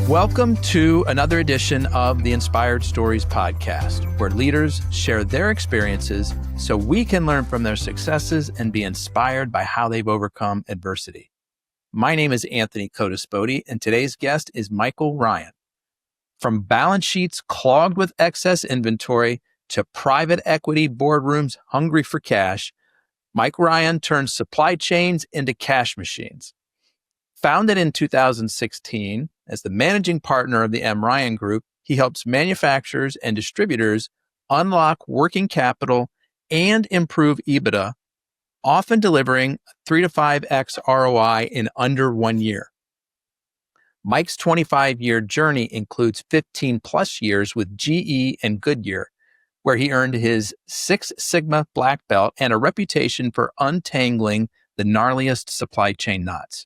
Welcome to another edition of the Inspired Stories podcast, where leaders share their experiences so we can learn from their successes and be inspired by how they've overcome adversity. My name is Anthony Codispoti, and today's guest is Michael Ryan. From balance sheets clogged with excess inventory to private equity boardrooms hungry for cash, Mike Ryan turns supply chains into cash machines. Founded in 2016 as the managing partner of the M. Ryan Group, he helps manufacturers and distributors unlock working capital and improve EBITDA, often delivering 3 to 5x ROI in under 1 year. Mike's 25-year journey includes 15 plus years with GE and Goodyear, where he earned his Six Sigma black belt and a reputation for untangling the gnarliest supply chain knots.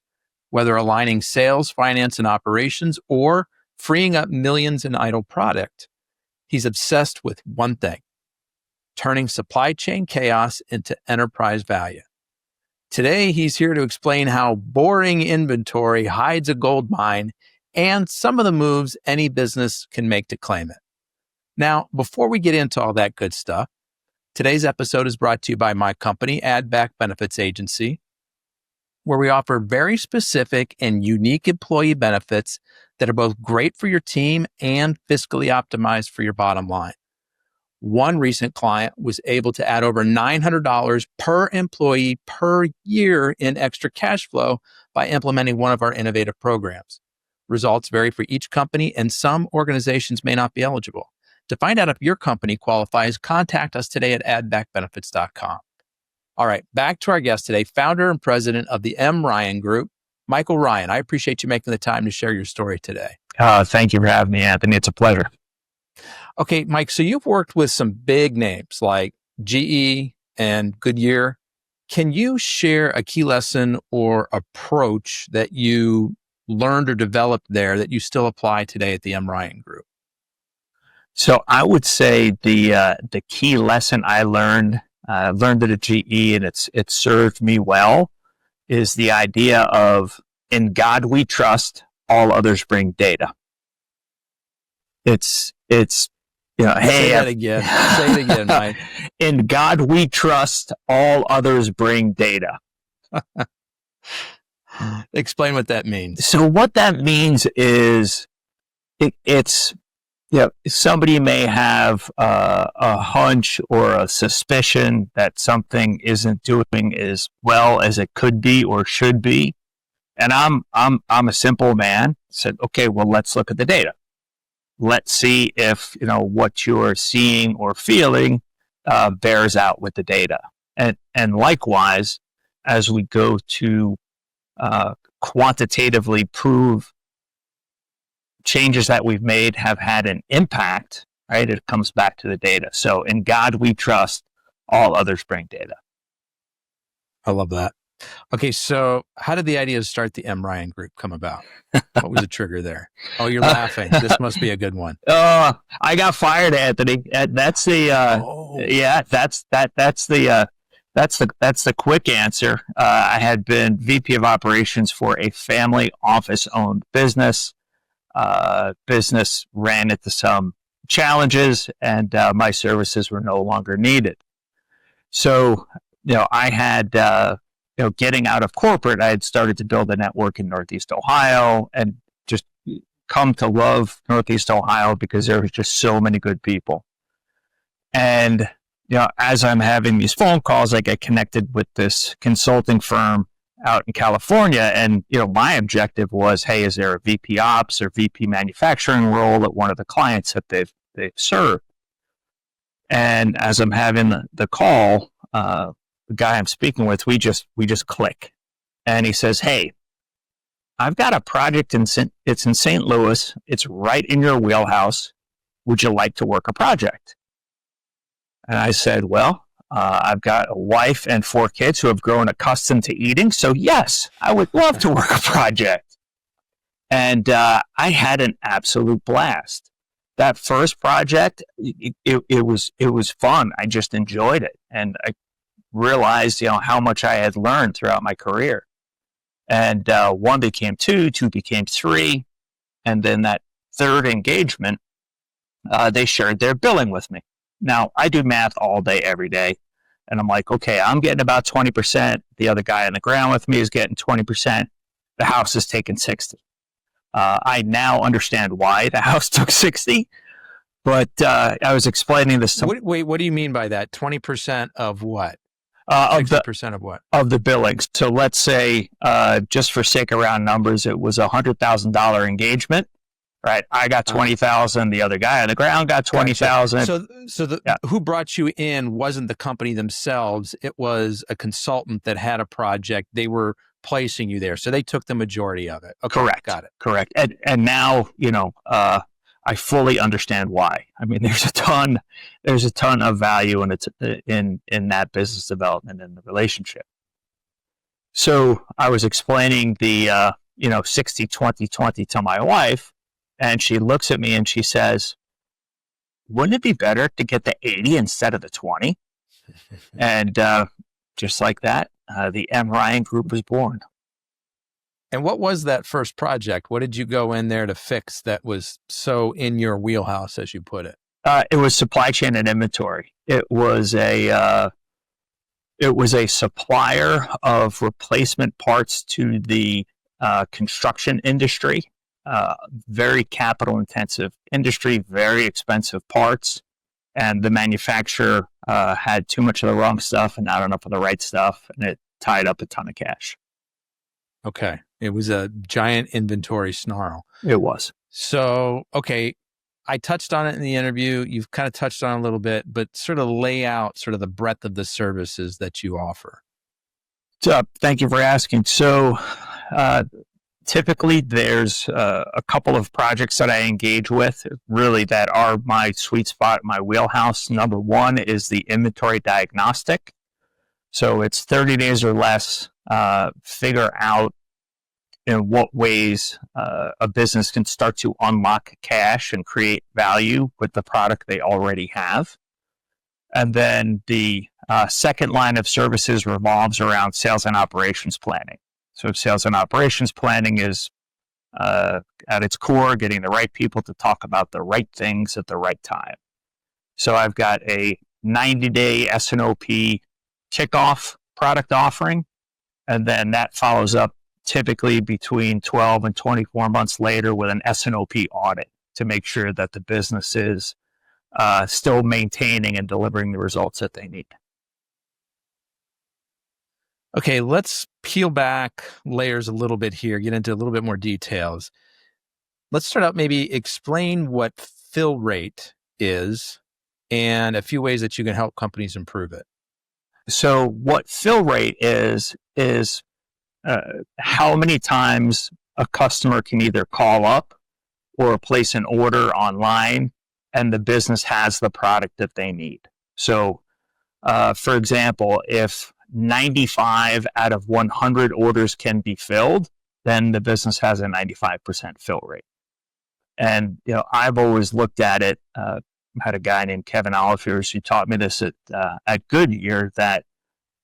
Whether aligning sales, finance, and operations, or freeing up millions in idle product, he's obsessed with one thing: turning supply chain chaos into enterprise value. Today, he's here to explain how boring inventory hides a gold mine and some of the moves any business can make to claim it. Now, before we get into all that good stuff, today's episode is brought to you by my company, Add Back Benefits Agency, where we offer very specific and unique employee benefits that are both great for your team and fiscally optimized for your bottom line. One recent client was able to add over $900 per employee per year in extra cash flow by implementing one of our innovative programs. Results vary for each company, and some organizations may not be eligible. To find out if your company qualifies, contact us today at addbackbenefits.com. All right, back to our guest today, founder and president of the M. Ryan Group, Michael Ryan. I appreciate you making the time to share your story today. Thank you for having me, Anthony. It's a pleasure. Okay, Mike, so you've worked with some big names like GE and Goodyear. Can you share a key lesson or approach that you learned or developed there that you still apply today at the M. Ryan Group? So I would say the key lesson I learned at GE, and it served me well, is the idea of in God we trust, all others bring data. It's Say that again. Say it again, Mike. In God we trust, all others bring data. Explain what that means. So what that means is it's somebody may have a hunch or a suspicion that something isn't doing as well as it could be or should be, and I'm a simple man. Said, okay, well, let's look at the data. Let's see if what you're seeing or feeling bears out with the data, and likewise, as we go to quantitatively prove changes that we've made have had an impact, right? It comes back to the data. So in God we trust, all others bring data. I love that. Okay, so how did the idea to start the M. Ryan Group come about? What was the trigger there? Oh, you're laughing. This must be a good one. I got fired, Anthony. That's the that's the quick answer. I had been VP of operations for a family office owned business. Business ran into some challenges, and my services were no longer needed. So, I had, getting out of corporate, I had started to build a network in Northeast Ohio and just come to love Northeast Ohio because there was just so many good people. And, as I'm having these phone calls, I get connected with this consulting firm out in California. And, my objective was, hey, is there a VP ops or VP manufacturing role at one of the clients that they've served? And as I'm having the call, the guy I'm speaking with, we just click. And he says, hey, I've got a project it's in St. Louis. It's right in your wheelhouse. Would you like to work a project? And I said, well, I've got a wife and 4 kids who have grown accustomed to eating. So yes, I would love to work a project. And I had an absolute blast. That first project, it was fun. I just enjoyed it. And I realized, how much I had learned throughout my career. And 1 became 2, 2 became 3. And then that third engagement, they shared their billing with me. Now, I do math all day, every day. And I'm like, okay, I'm getting about 20%. The other guy on the ground with me is getting 20%. The house is taking 60. I now understand why the house took 60, but I was explaining this to Wait, what do you mean by that? 20% of what? of 60% of what? Of the billings. So let's say, just for sake of round numbers, it was $100,000 engagement, right? I got 20,000. The other guy on the ground got 20,000. Gotcha. So who brought you in wasn't the company themselves. It was a consultant that had a project. They were placing you there. So they took the majority of it. Okay, correct. Got it. Correct. And now, I fully understand why. I mean, there's a ton of value in that business development and the relationship. So I was explaining the 60, 20, 20 to my wife, and she looks at me and she says, "Wouldn't it be better to get the 80 instead of the 20?" And just like that, the M. Ryan Group was born. And what was that first project? What did you go in there to fix that was so in your wheelhouse, as you put it? It was supply chain and inventory. It was a supplier of replacement parts to the construction industry. Very capital intensive industry, very expensive parts, and the manufacturer had too much of the wrong stuff and not enough of the right stuff, and it tied up a ton of cash. Okay. It was a giant inventory snarl. It was. So, okay, I touched on it in the interview. You've kind of touched on it a little bit, but sort of lay out sort of the breadth of the services that you offer. Thank you for asking. So, typically there's a couple of projects that I engage with really that are my sweet spot, my wheelhouse. Number one is the inventory diagnostic. So it's 30 days or less, figure out in what ways a business can start to unlock cash and create value with the product they already have. And then the second line of services revolves around sales and operations planning. So sales and operations planning is at its core getting the right people to talk about the right things at the right time. So I've got a 90-day S&OP kickoff product offering, and then that follows up typically between 12 and 24 months later with an S&OP audit to make sure that the business is still maintaining and delivering the results that they need. Okay, let's peel back layers a little bit here, get into a little bit more details. Let's start out, maybe explain what fill rate is and a few ways that you can help companies improve it. So what fill rate is how many times a customer can either call up or place an order online and the business has the product that they need. So, for example, if 95 out of 100 orders can be filled, then the business has a 95% fill rate. And, I've always looked at it, had a guy named Kevin Oliviers who taught me this at Goodyear, that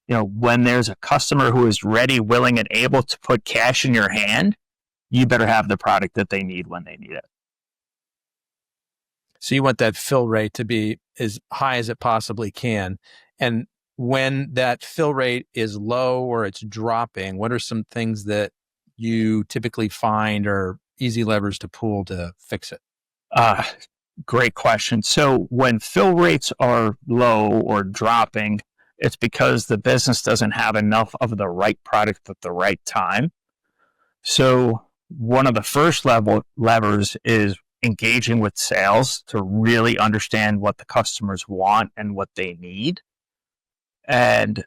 when there's a customer who is ready, willing, and able to put cash in your hand, you better have the product that they need when they need it. So you want that fill rate to be as high as it possibly can. And when that fill rate is low or it's dropping, what are some things that you typically find are easy levers to pull to fix it? Great question. So when fill rates are low or dropping, it's because the business doesn't have enough of the right product at the right time. So one of the first levers is engaging with sales to really understand what the customers want and what they need, and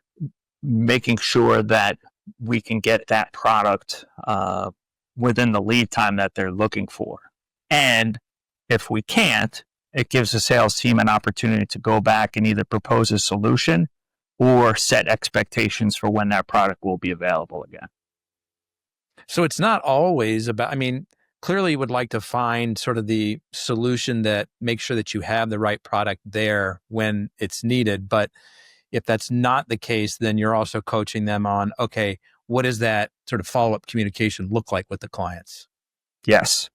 making sure that we can get that product within the lead time that they're looking for. And if we can't, it gives the sales team an opportunity to go back and either propose a solution or set expectations for when that product will be available again. So it's not always about, clearly you would like to find sort of the solution that makes sure that you have the right product there when it's needed. But if that's not the case, then you're also coaching them on, okay, what does that sort of follow-up communication look like with the clients? Yes.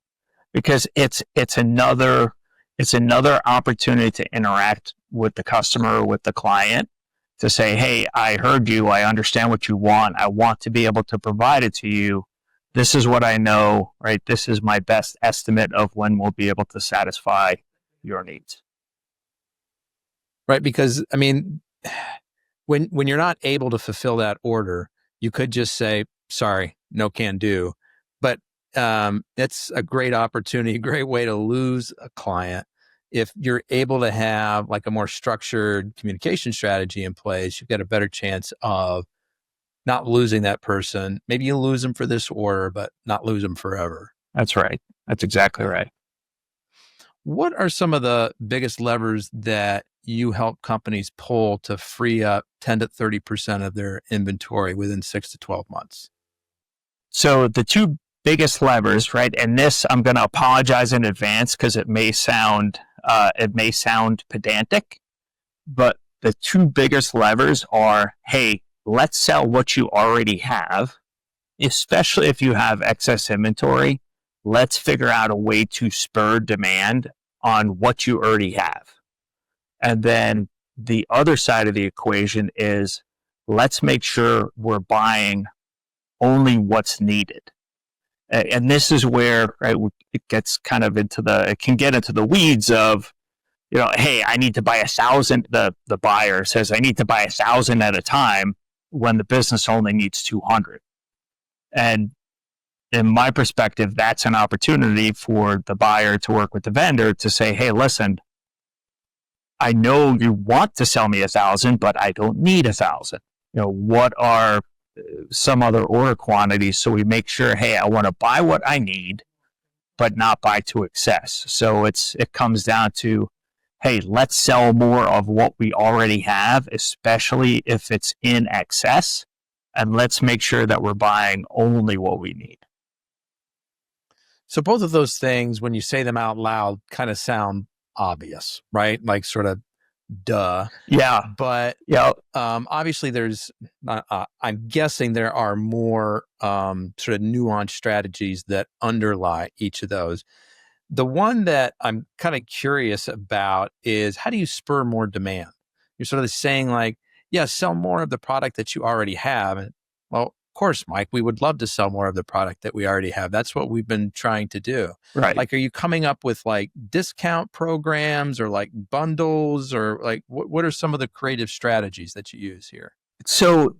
because it's another opportunity to interact with the customer, with the client, to say, hey, I heard you, I understand what you want, I want to be able to provide it to you. This is what I know, right? This is my best estimate of when we'll be able to satisfy your needs. Right. Because I mean, when you're not able to fulfill that order, you could just say, sorry, no can do. But it's a great opportunity, a great way to lose a client. If you're able to have like a more structured communication strategy in place, you've got a better chance of not losing that person. Maybe you lose them for this order, but not lose them forever. That's right. That's exactly right. What are some of the biggest levers that you help companies pull to free up 10 to 30% of their inventory within 6 to 12 months? So the two biggest levers, right? And this, I'm going to apologize in advance because it may sound pedantic, but the two biggest levers are, hey, let's sell what you already have, especially if you have excess inventory. Let's figure out a way to spur demand on what you already have. And then the other side of the equation is, let's make sure we're buying only what's needed. And this is where, right, it gets kind of it can get into the weeds of, hey, I need to buy 1,000. The buyer says, I need to buy 1,000 at a time when the business only needs 200. And in my perspective, that's an opportunity for the buyer to work with the vendor to say, hey, listen, I know you want to sell me 1,000, but I don't need 1,000. What are some other order quantities? So we make sure, hey, I want to buy what I need, but not buy to excess. So it comes down to, hey, let's sell more of what we already have, especially if it's in excess, and let's make sure that we're buying only what we need. So both of those things, when you say them out loud, kind of sound obvious, right? Like sort of duh. Yeah. But obviously there's, I'm guessing there are more sort of nuanced strategies that underlie each of those. The one that I'm kind of curious about is, how do you spur more demand? You're sort of saying like, yeah, sell more of the product that you already have. And, well, of course, Mike, we would love to sell more of the product that we already have. That's what we've been trying to do. Right. Like, are you coming up with like discount programs or like bundles, or like what are some of the creative strategies that you use here? So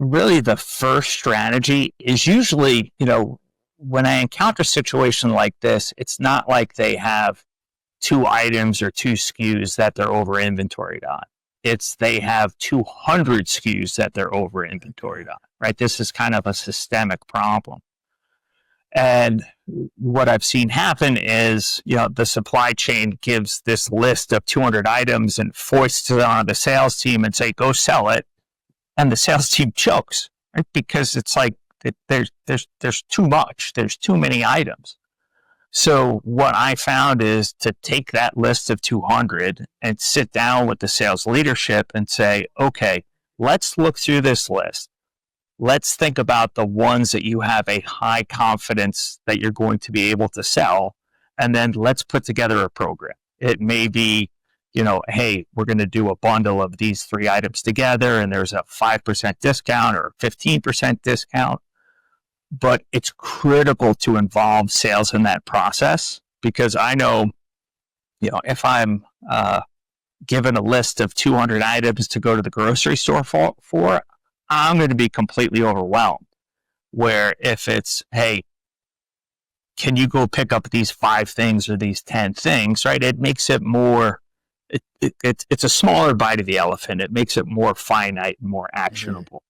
really the first strategy is usually, when I encounter a situation like this, it's not like they have 2 items or 2 SKUs that they're over inventoried on. It's they have 200 SKUs that they're over inventoried on, right? This is kind of a systemic problem. And what I've seen happen is, the supply chain gives this list of 200 items and foists it on the sales team and say, go sell it. And the sales team chokes, right? Because it's like, there's too much. There's too many items. So what I found is to take that list of 200 and sit down with the sales leadership and say, okay, let's look through this list. Let's think about the ones that you have a high confidence that you're going to be able to sell. And then let's put together a program. It may be, hey, we're going to do a bundle of these 3 items together, and there's a 5% discount or 15% discount. But it's critical to involve sales in that process, because I know, if I'm given a list of 200 items to go to the grocery store for, I'm going to be completely overwhelmed. Where if it's, hey, can you go pick up these 5 things or these 10 things, right? It makes it more, it's a smaller bite of the elephant. It makes it more finite and more actionable.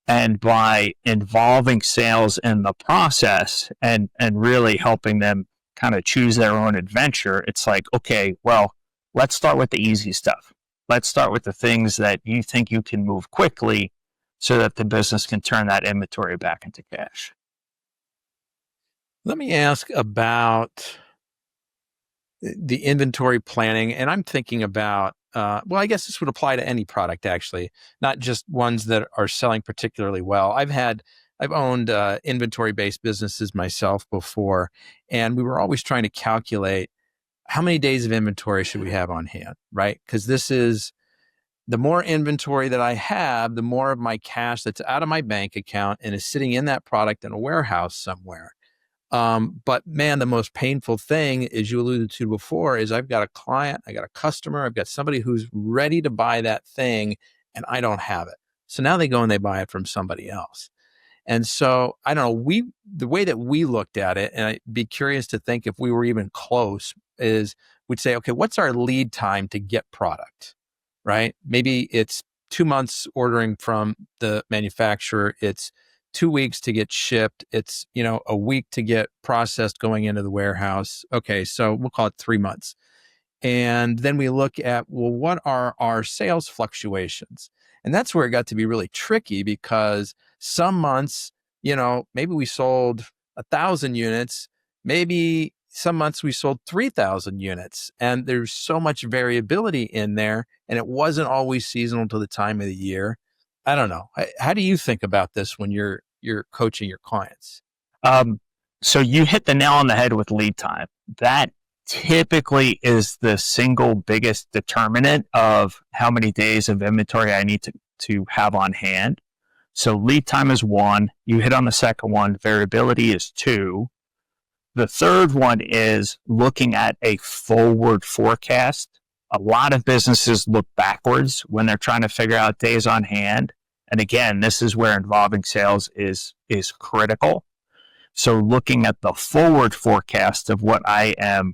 And by involving sales in the process and really helping them kind of choose their own adventure, it's like, okay, well, let's start with the easy stuff. Let's start with the things that you think you can move quickly so that the business can turn that inventory back into cash. Let me ask about the inventory planning. And I'm thinking about, I guess this would apply to any product, actually, not just ones that are selling particularly well. I've had I've owned inventory-based businesses myself before, and we were always trying to calculate how many days of inventory should we have on hand, right? Because this is the more inventory that I have, the more of my cash that's out of my bank account and is sitting in that product in a warehouse somewhere. But man, the most painful thing, as you alluded to before, is I've got a client, I got a customer, I've got somebody who's ready to buy that thing and I don't have it. So now they go and they buy it from somebody else. And so I don't know, the way that we looked at it, and I'd be curious to think if we were even close, is we'd say, okay, what's our lead time to get product, right? Maybe it's 2 months ordering from the manufacturer. It's 2 weeks to get shipped. It's, a week to get processed going into the warehouse. Okay. So we'll call it 3 months. And then we look at, well, what are our sales fluctuations? And that's where it got to be really tricky because some months, maybe we sold 1,000 units, maybe some months we sold 3,000 units. And there's so much variability in there. And it wasn't always seasonal to the time of the year. I don't know. How do you think about this when you're coaching your clients? So you hit the nail on the head with lead time. That typically is the single biggest determinant of how many days of inventory I need to have on hand. So lead time is one. You hit on the second one. Variability is two. The third one is looking at a forward forecast. A lot of businesses look backwards when they're trying to figure out days on hand. And again, this is where involving sales is critical. So looking at the forward forecast of what I am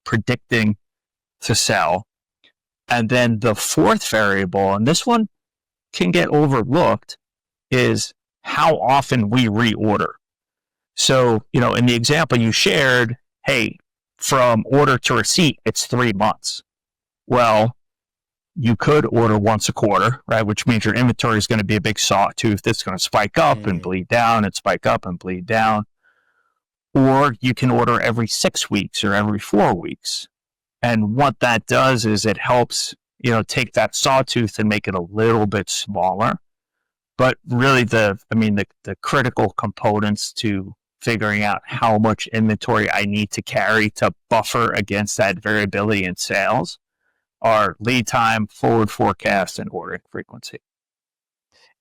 predicting to sell. And then the fourth variable, and this one can get overlooked, is how often we reorder. So, in the example you shared, hey, from order to receipt, it's 3 months. Well, you could order once a quarter, right? Which means your inventory is going to be a big sawtooth that's going to spike up and bleed down and spike up and bleed down. Or you can order every 6 weeks or every 4 weeks. And what that does is it helps, take that sawtooth and make it a little bit smaller. But really the critical components to figuring out how much inventory I need to carry to buffer against that variability in sales are lead time, forward forecast, and ordering frequency.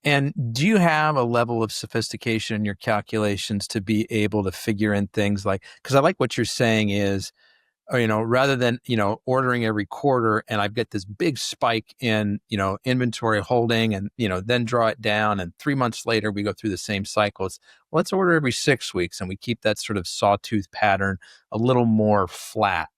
And do you have a level of sophistication in your calculations to be able to figure in things like, because I like what you're saying is, rather than, ordering every quarter and I've got this big spike in, inventory holding and, then draw it down. And 3 months later, we go through the same cycles. Let's order every 6 weeks and we keep that sort of sawtooth pattern a little more flat.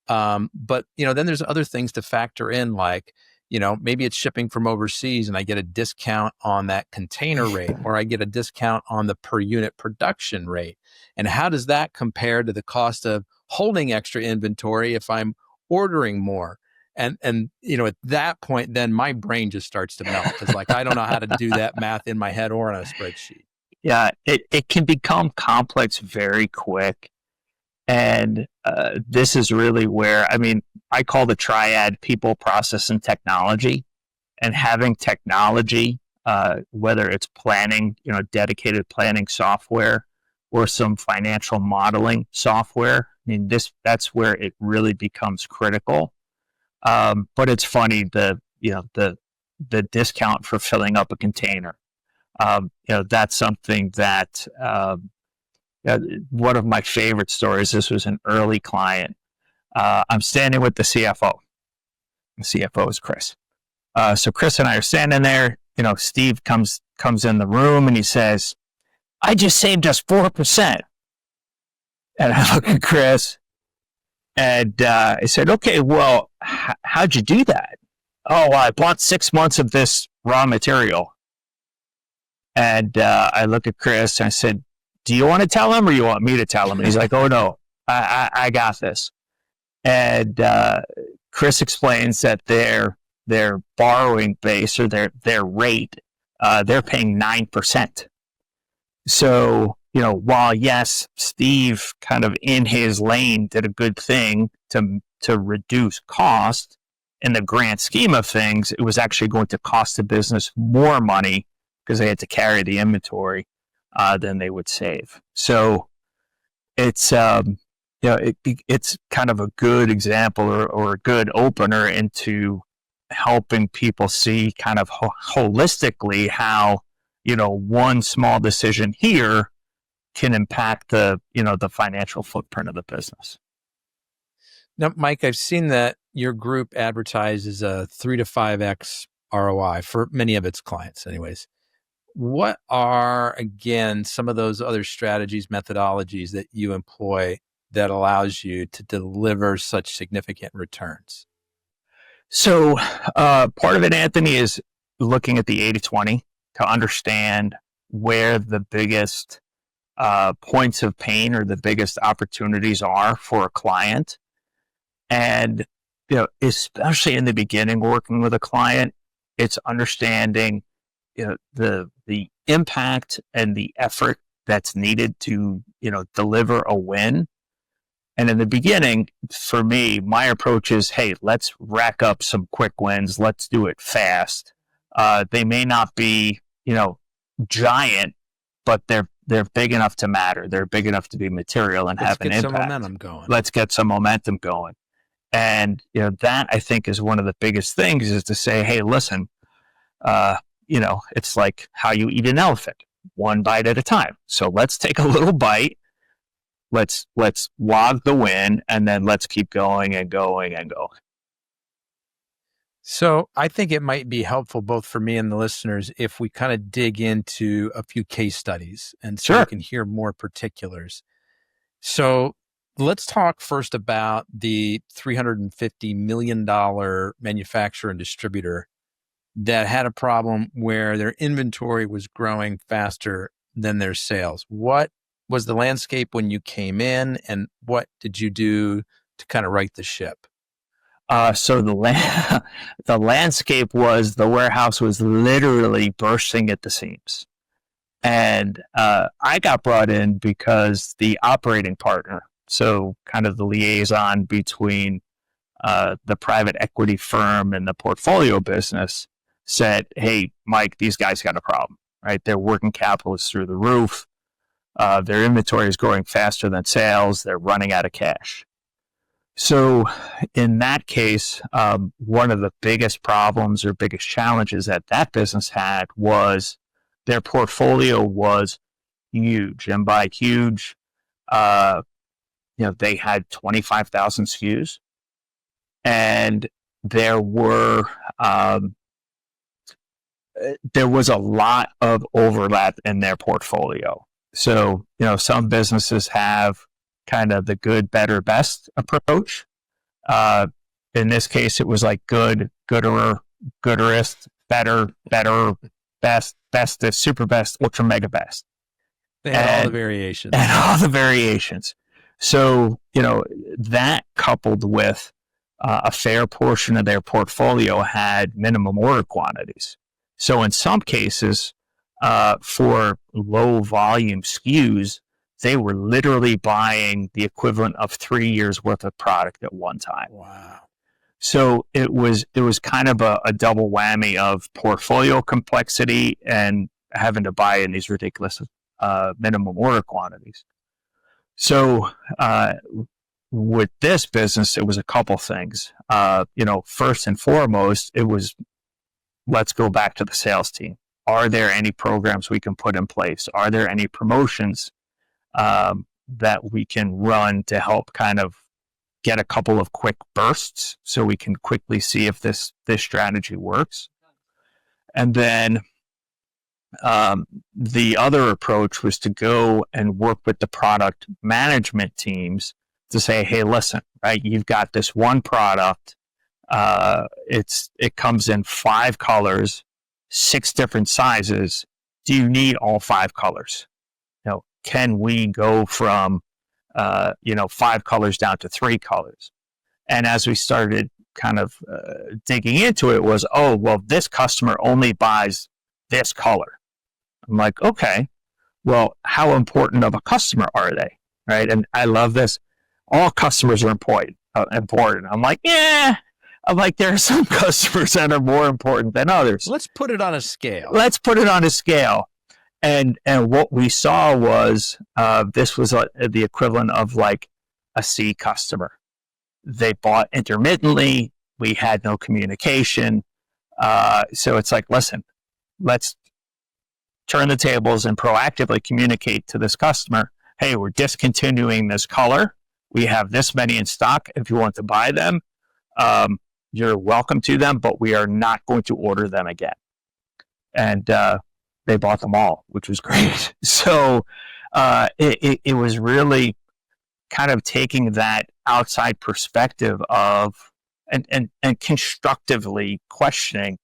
But, then there's other things to factor in, like, maybe it's shipping from overseas and I get a discount on that container rate, or I get a discount on the per unit production rate. And how does that compare to the cost of holding extra inventory if I'm ordering more? And at that point, then my brain just starts to melt because I don't know how to do that math in my head or on a spreadsheet. Yeah, it can become complex very quick. And this is really where, I call the triad people, process, and technology. And having technology, whether it's planning, dedicated planning software or some financial modeling software, that's where it really becomes critical. But it's funny, the discount for filling up a container. That's something that one of my favorite stories. This was an early client. I'm standing with the CFO. The CFO is Chris. So Chris and I are standing there. Steve comes in the room and he says, "I just saved us 4%." And I look at Chris and I said, "Okay, well, how'd you do that?" "Oh, I bought 6 months of this raw material." And I look at Chris and I said, "Do you want to tell him or you want me to tell him?" And he's like, "Oh, no, I got this." And Chris explains that their borrowing base or their rate, they're paying 9%. So, while yes, Steve kind of in his lane did a good thing to reduce cost, in the grand scheme of things, it was actually going to cost the business more money because they had to carry the inventory. than they would save. So it's it's kind of a good example or a good opener into helping people see kind of holistically how one small decision here can impact the financial footprint of the business. Now, Mike, I've seen that your group advertises a 3 to 5x ROI for many of its clients anyways. What are, again, some of those other strategies, methodologies that you employ that allows you to deliver such significant returns? So part of it, Anthony, is looking at the 80-20 to understand where the biggest points of pain or the biggest opportunities are for a client. And, especially in the beginning, working with a client, it's understanding, the impact and the effort that's needed to, deliver a win. And in the beginning, for me, my approach is, hey, let's rack up some quick wins. Let's do it fast. They may not be, giant, but they're big enough to matter. They're big enough to be material and have an impact. Let's get some momentum going. Let's get some momentum going. And, that I think is one of the biggest things, is to say, hey, listen, it's like how you eat an elephant, one bite at a time. So let's take a little bite. Let's log the win, and then let's keep going and going and going. So I think it might be helpful both for me and the listeners if we kind of dig into a few case studies, and so we can hear more particulars. So let's talk first about the $350 million manufacturer and distributor that had a problem where their inventory was growing faster than their sales. What was the landscape when you came in, and what did you do to kind of right the ship? So the landscape was, the warehouse was literally bursting at the seams. And I got brought in because the operating partner, so kind of the liaison between the private equity firm and the portfolio business, said, hey, Mike, these guys got a problem, right? Their working capital is through the roof. Their inventory is growing faster than sales. They're running out of cash. So in that case, one of the biggest problems or biggest challenges that business had was their portfolio was huge. And by huge, they had 25,000 SKUs. And there was a lot of overlap in their portfolio. So, some businesses have kind of the good, better, best approach. In this case, it was like good, gooder, gooderest, better, best, bestest, super best, ultra mega best. They had all the variations. And all the variations. So, that coupled with a fair portion of their portfolio had minimum order quantities. So in some cases, for low volume SKUs, they were literally buying the equivalent of 3 years worth of product at one time. Wow. So it was kind of a double whammy of portfolio complexity and having to buy in these ridiculous minimum order quantities. So with this business, it was a couple things. First and foremost, it was, let's go back to the sales team. Are there any programs we can put in place? Are there any promotions that we can run to help kind of get a couple of quick bursts so we can quickly see if this strategy works? And then the other approach was to go and work with the product management teams to say, hey, listen, right, you've got this one product. It comes in 5 colors, 6 different sizes. Do you need all 5 colors? Can we go from 5 colors down to 3 colors? And as we started kind of digging into it, was, oh, well, this customer only buys this color. I'm like, okay, well, how important of a customer are they, right? And I love this. All customers are important. I'm like, yeah. I'm like, there are some customers that are more important than others. Let's put it on a scale. And what we saw was this was the equivalent of like a C customer. They bought intermittently. We had no communication. So it's like, listen, let's turn the tables and proactively communicate to this customer, hey, we're discontinuing this color. We have this many in stock. If you want to buy them, you're welcome to them, but we are not going to order them again. And they bought them all, which was great. So it was really kind of taking that outside perspective of and constructively questioning,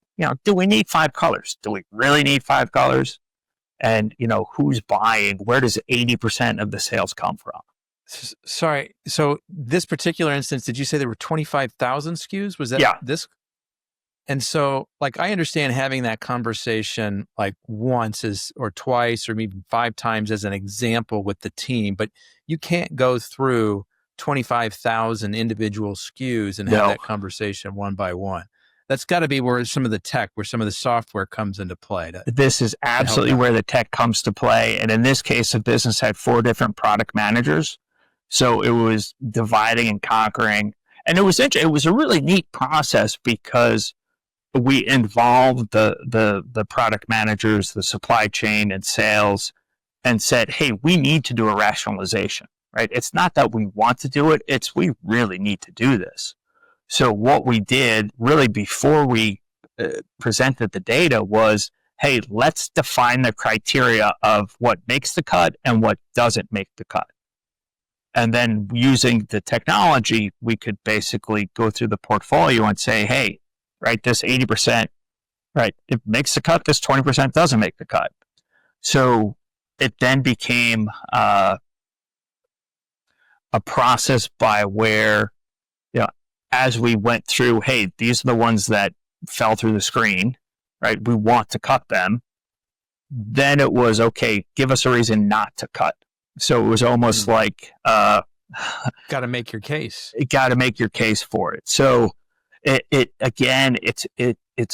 do we need 5 colors? Do we really need 5 colors? And, who's buying? Where does 80% of the sales come from? Sorry. So this particular instance, did you say there were 25,000 SKUs? Was that this? And so, like, I understand having that conversation like once or twice or even 5 times as an example with the team, but you can't go through 25,000 individual SKUs and have that conversation one by one. That's got to be where some of the software comes into play. This is absolutely where the tech comes to play. And in this case, the business had 4 different product managers. So it was dividing and conquering. And it was a really neat process because we involved the product managers, the supply chain and sales, and said, hey, we need to do a rationalization, right? It's not that we want to do it. It's we really need to do this. So what we did really before we presented the data was, hey, let's define the criteria of what makes the cut and what doesn't make the cut. And then using the technology, we could basically go through the portfolio and say, hey, right, this 80%, right, it makes the cut, this 20% doesn't make the cut. So it then became a process by where, as we went through, hey, these are the ones that fell through the screen, right? We want to cut them. Then it was, okay, give us a reason not to cut. So it was almost like... got to make your case. You got to make your case for it. So it's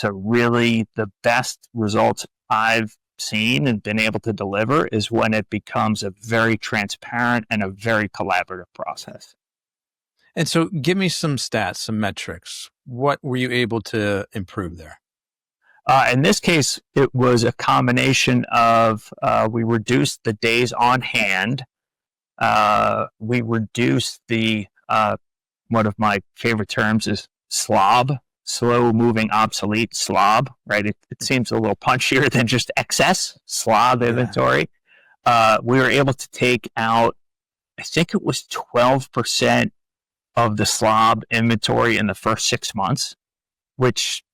a really, the best results I've seen and been able to deliver is when it becomes a very transparent and a very collaborative process. And so give me some stats, some metrics. What were you able to improve there? In this case, it was a combination of we reduced the days on hand. We reduced the, one of my favorite terms is slob, slow moving obsolete slob, right? It seems a little punchier than just excess slob inventory. We were able to take out, I think it was 12% of the slob inventory in the first 6 months, which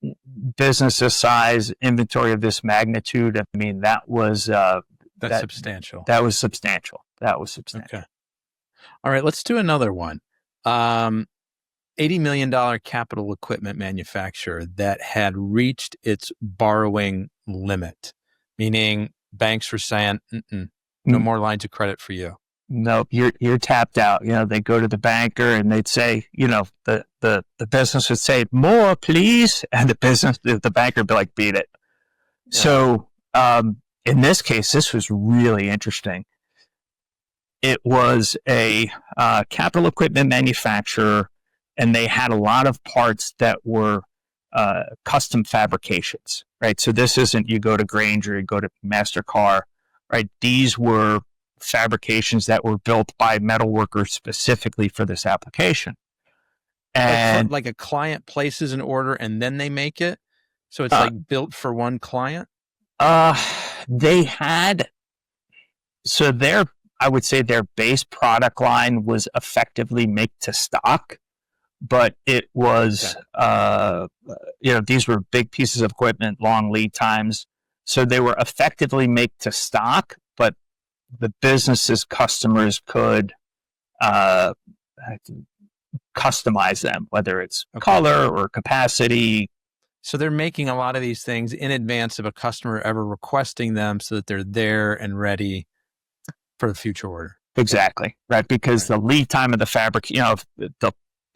business size inventory of this magnitude, I mean, that was substantial. That was substantial. Okay. All right, let's do another one. $80 million capital equipment manufacturer that had reached its borrowing limit, meaning banks were saying, no more lines of credit for you. No, you're tapped out. They go to the banker and they'd say, the business would say, more, please. And the banker would be like, beat it. Yeah. So in this case, this was really interesting. It was a capital equipment manufacturer, and they had a lot of parts that were custom fabrications, right? So this isn't you go to Grainger, you go to MasterCar, right? These were fabrications that were built by metal workers specifically for this application. And like a client places an order and then they make it? So it's like built for one client? They had, so I would say their base product line was effectively make to stock, but it was, these were big pieces of equipment, long lead times. So they were effectively make to stock, but the business's customers could customize them, whether it's color or capacity. So they're making a lot of these things in advance of a customer ever requesting them so that they're there and ready for the future order. Exactly, right? Because the lead time of the fabric, the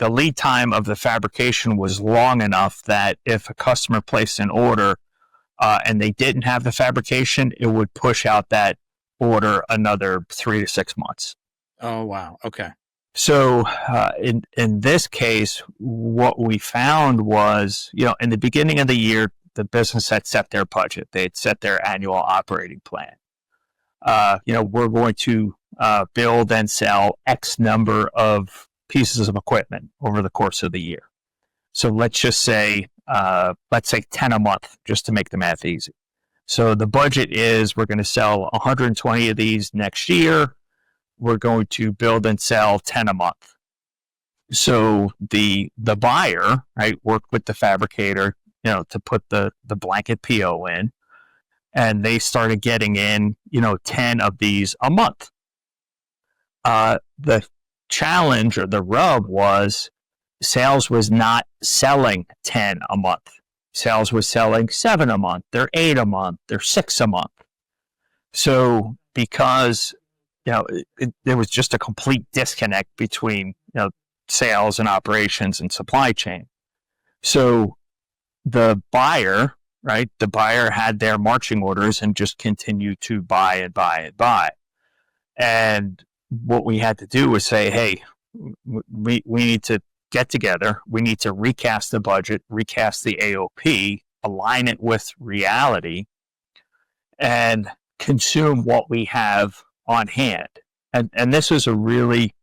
lead time of the fabrication was long enough that if a customer placed an order, and they didn't have the fabrication, it would push out that order another 3 to 6 months. Oh, wow. Okay. So in this case, what we found was, in the beginning of the year, the business had set their budget. They had set their annual operating plan. We're going to build and sell X number of pieces of equipment over the course of the year. So let's say 10 a month, just to make the math easy. So the budget is we're going to sell 120 of these next year. We're going to build and sell 10 a month. So the buyer, right, worked with the fabricator, to put the blanket PO in, and they started getting in, 10 of these a month. The challenge or the rub was sales was not selling 10 a month. Sales was selling 7 a month. They're 8 a month. They're 6 a month. So because there was just a complete disconnect between sales and operations and supply chain. So the buyer had their marching orders and just continued to buy and buy and buy. And what we had to do was say, hey, we need to get together. We need to recast the budget, recast the AOP, align it with reality, and consume what we have on hand. And this was a really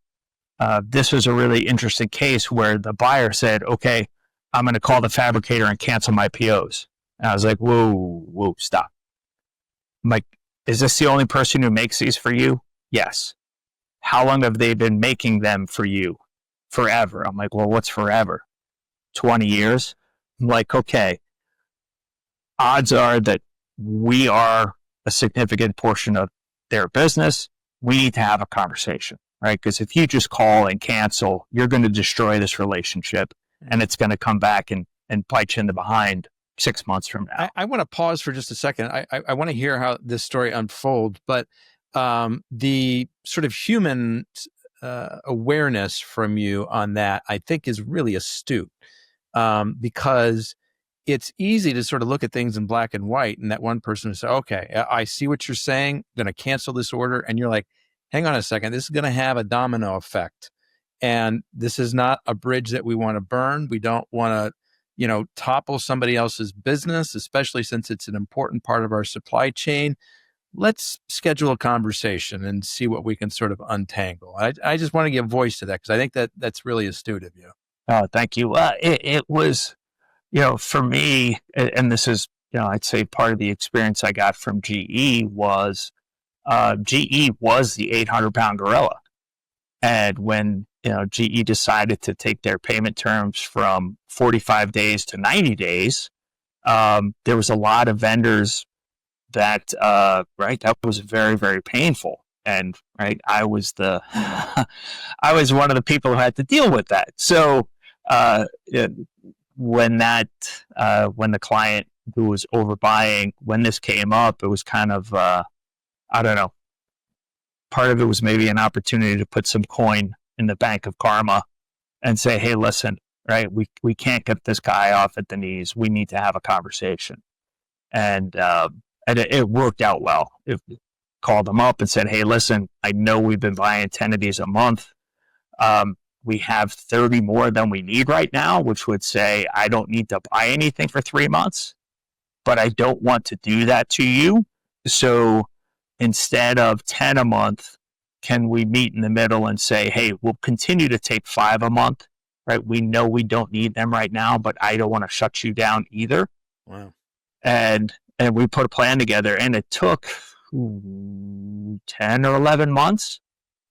interesting case where the buyer said, okay, I'm going to call the fabricator and cancel my POs. And I was like, whoa, stop. I'm like, is this the only person who makes these for you? Yes. How long have they been making them for you? Forever. I'm like, well, what's forever? 20 years? I'm like, okay. Odds are that we are a significant portion of their business. We need to have a conversation, right? Because if you just call and cancel, you're going to destroy this relationship, and it's going to come back and bite you in the behind 6 months from now. I want to pause for just a second. I want to hear how this story unfolds, but the sort of human awareness from you on that, I think, is really astute, because it's easy to sort of look at things in black and white, and that one person will say, okay, I see what you're saying, I'm going to cancel this order. And you're like, hang on a second, this is going to have a domino effect. And this is not a bridge that we want to burn. We don't want to, topple somebody else's business, especially since it's an important part of our supply chain. Let's schedule a conversation and see what we can sort of untangle. I just want to give voice to that because I think that's really astute of you. Oh, thank you. It was, for me, and this is, I'd say part of the experience I got from GE was GE was the 800-pound gorilla. And when, GE decided to take their payment terms from 45 days to 90 days, there was a lot of vendors that, that was very, very painful. And, I was I was one of the people who had to deal with that. So, when the client who was overbuying, when this came up, it was kind of, I don't know, part of it was maybe an opportunity to put some coin in the bank of karma and say, hey, listen, we can't get this guy off at the knees. We need to have a conversation. And it worked out well. It called them up and said, hey, listen, I know we've been buying 10 of these a month. We have 30 more than we need right now, which would say I don't need to buy anything for 3 months, but I don't want to do that to you. So instead of 10 a month, can we meet in the middle and say, hey, we'll continue to take 5 a month, right? We know we don't need them right now, but I don't want to shut you down either. Wow. And we put a plan together, and it took 10 or 11 months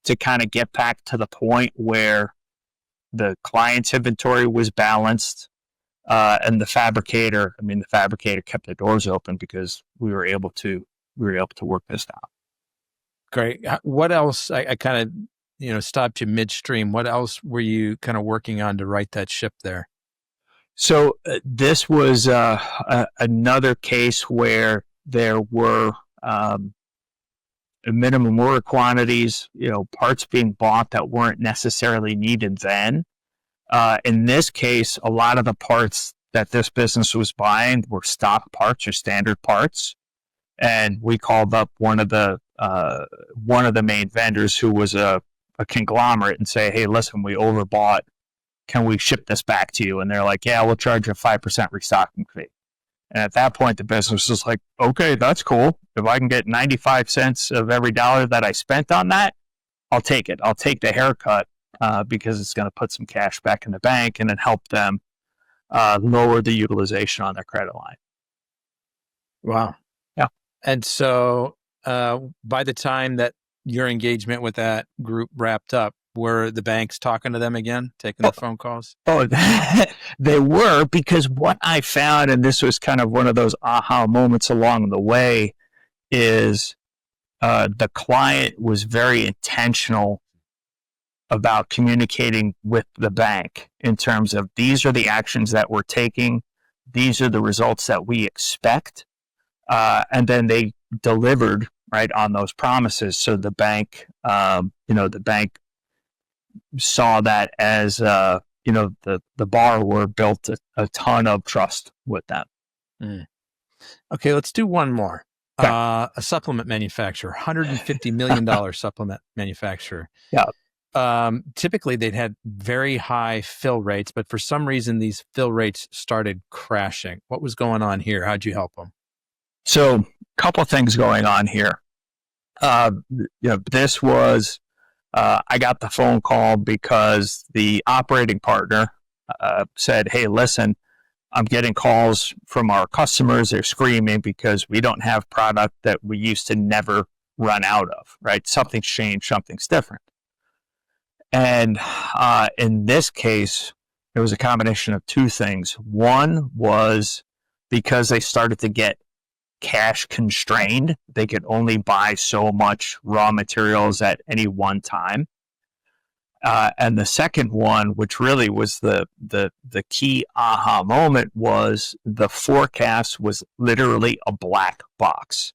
to kind of get back to the point where the client's inventory was balanced, and the fabricator kept the doors open because we were able to work this out. Great. What else? I kind of, stopped you midstream. What else were you kind of working on to right that ship there? So this was another case where there were minimum order quantities, parts being bought that weren't necessarily needed then. In this case, a lot of the parts that this business was buying were stock parts or standard parts. And we called up one of the main vendors who was a conglomerate and say, hey, listen, we overbought. Can we ship this back to you? And they're like, yeah, we'll charge you a 5% restocking fee. And at that point, the business was like, okay, that's cool. If I can get 95 cents of every dollar that I spent on that, I'll take it. I'll take the haircut because it's going to put some cash back in the bank and then help them lower the utilization on their credit line. Wow. Yeah. And so by the time that your engagement with that group wrapped up, were the banks talking to them again, taking the phone calls? Oh, they were, because what I found, and this was kind of one of those aha moments along the way, is the client was very intentional about communicating with the bank in terms of these are the actions that we're taking, these are the results that we expect, and then they delivered right on those promises. So the bank, the bank saw that as the borrower built a ton of trust with them. Okay, let's do one more. Okay. A supplement manufacturer, $150 million supplement manufacturer. Yeah. Typically, they'd had very high fill rates, but for some reason, these fill rates started crashing. What was going on here? How'd you help them? So, a couple of things going on here. This was, I got the phone call because the operating partner said, hey, listen, I'm getting calls from our customers. They're screaming because we don't have product that we used to never run out of, right? Something's changed, something's different. And in this case, it was a combination of two things. One was because they started to get cash constrained. They could only buy so much raw materials at any one time. And the second one, which really was the key aha moment, was the forecast was literally a black box.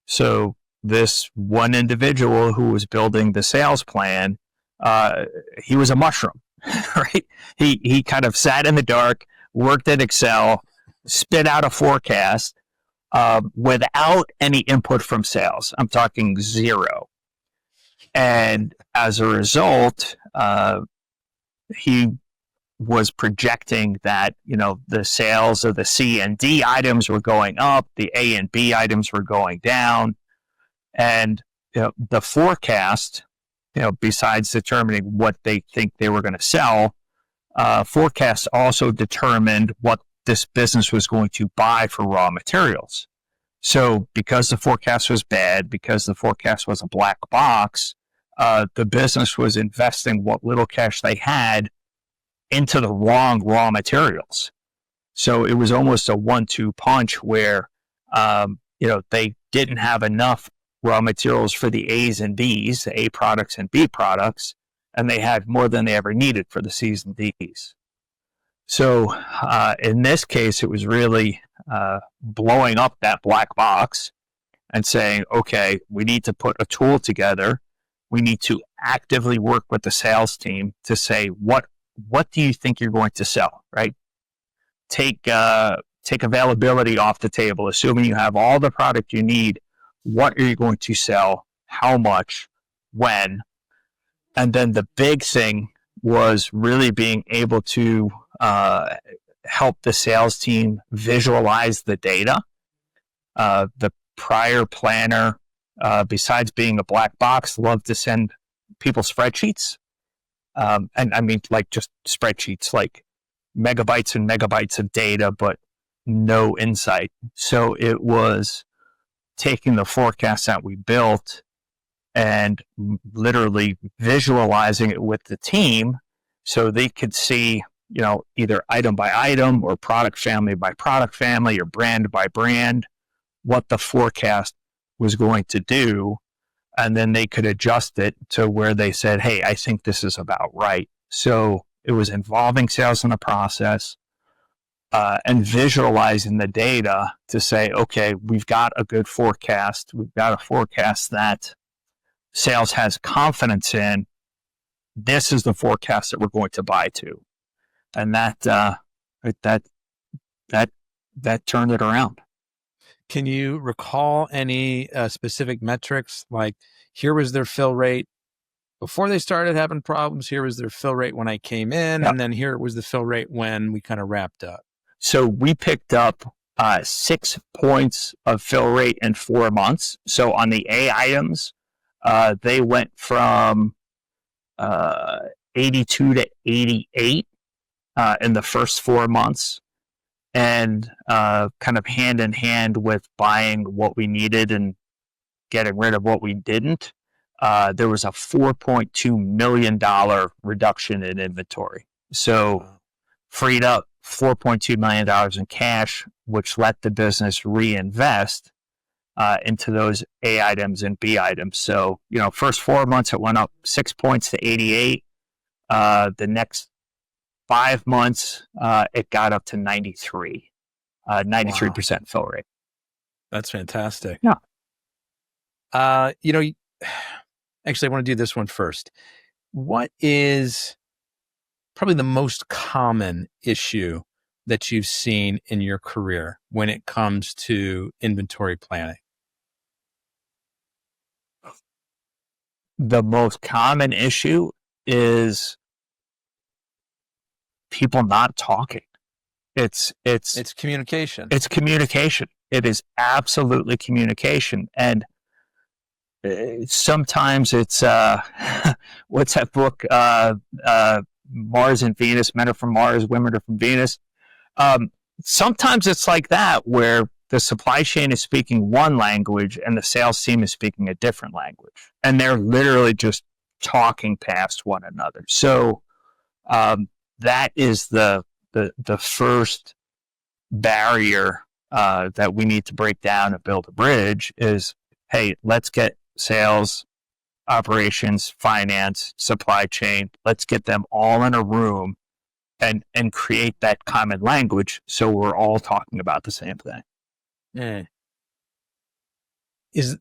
So this one individual who was building the sales plan, he was a mushroom, right? He kind of sat in the dark, worked in Excel, spit out a forecast without any input from sales. I'm talking zero. And as a result, he was projecting that, the sales of the C and D items were going up, the A and B items were going down. And the forecast, besides determining what they think they were going to sell, forecast also determined what this business was going to buy for raw materials. So because the forecast was bad, because the forecast was a black box, the business was investing what little cash they had into the wrong raw materials. So it was almost a 1-2 punch where, they didn't have enough raw materials for the A's and B's, the A products and B products, and they had more than they ever needed for the C's and D's. So in this case, it was really blowing up that black box and saying, okay, we need to put a tool together. We need to actively work with the sales team to say, what do you think you're going to sell, right? Take availability off the table, assuming you have all the product you need. What are you going to sell? How much? When? And then the big thing was really being able to help the sales team visualize the data. The prior planner, besides being a black box, loved to send people spreadsheets. And I mean, like just spreadsheets, like megabytes and megabytes of data, but no insight. So it was taking the forecast that we built and literally visualizing it with the team so they could see, either item by item or product family by product family or brand by brand, what the forecast was going to do. And then they could adjust it to where they said, hey, I think this is about right. So it was involving sales in the process and visualizing the data to say, okay, we've got a good forecast. We've got a forecast that sales has confidence in. This is the forecast that we're going to buy to. And that that turned it around. Can you recall any specific metrics? Like, here was their fill rate before they started having problems. Here was their fill rate when I came in. Yep. And then here was the fill rate when we kind of wrapped up. So we picked up 6 points of fill rate in 4 months. So on the A items, they went from 82 to 88 in the first 4 months. And kind of hand in hand with buying what we needed and getting rid of what we didn't, there was a $4.2 million reduction in inventory. So freed up $4.2 million in cash, which let the business reinvest into those A items and B items. So, first 4 months, it went up 6 points to 88. The next 5 months, it got up to 93, 93% fill rate. That's fantastic. Yeah. Actually, I want to do this one first. What is probably the most common issue that you've seen in your career when it comes to inventory planning? The most common issue is people not talking. It's communication. It's communication. It is absolutely communication. And sometimes it's what's that book? Mars and Venus. Men are from Mars, women are from Venus. Sometimes it's like that, where the supply chain is speaking one language and the sales team is speaking a different language, and they're literally just talking past one another. So that is the first barrier that we need to break down and build a bridge. Is, hey, let's get sales, operations, finance, supply chain. Let's get them all in a room and create that common language, so we're all talking about the same thing. Yeah.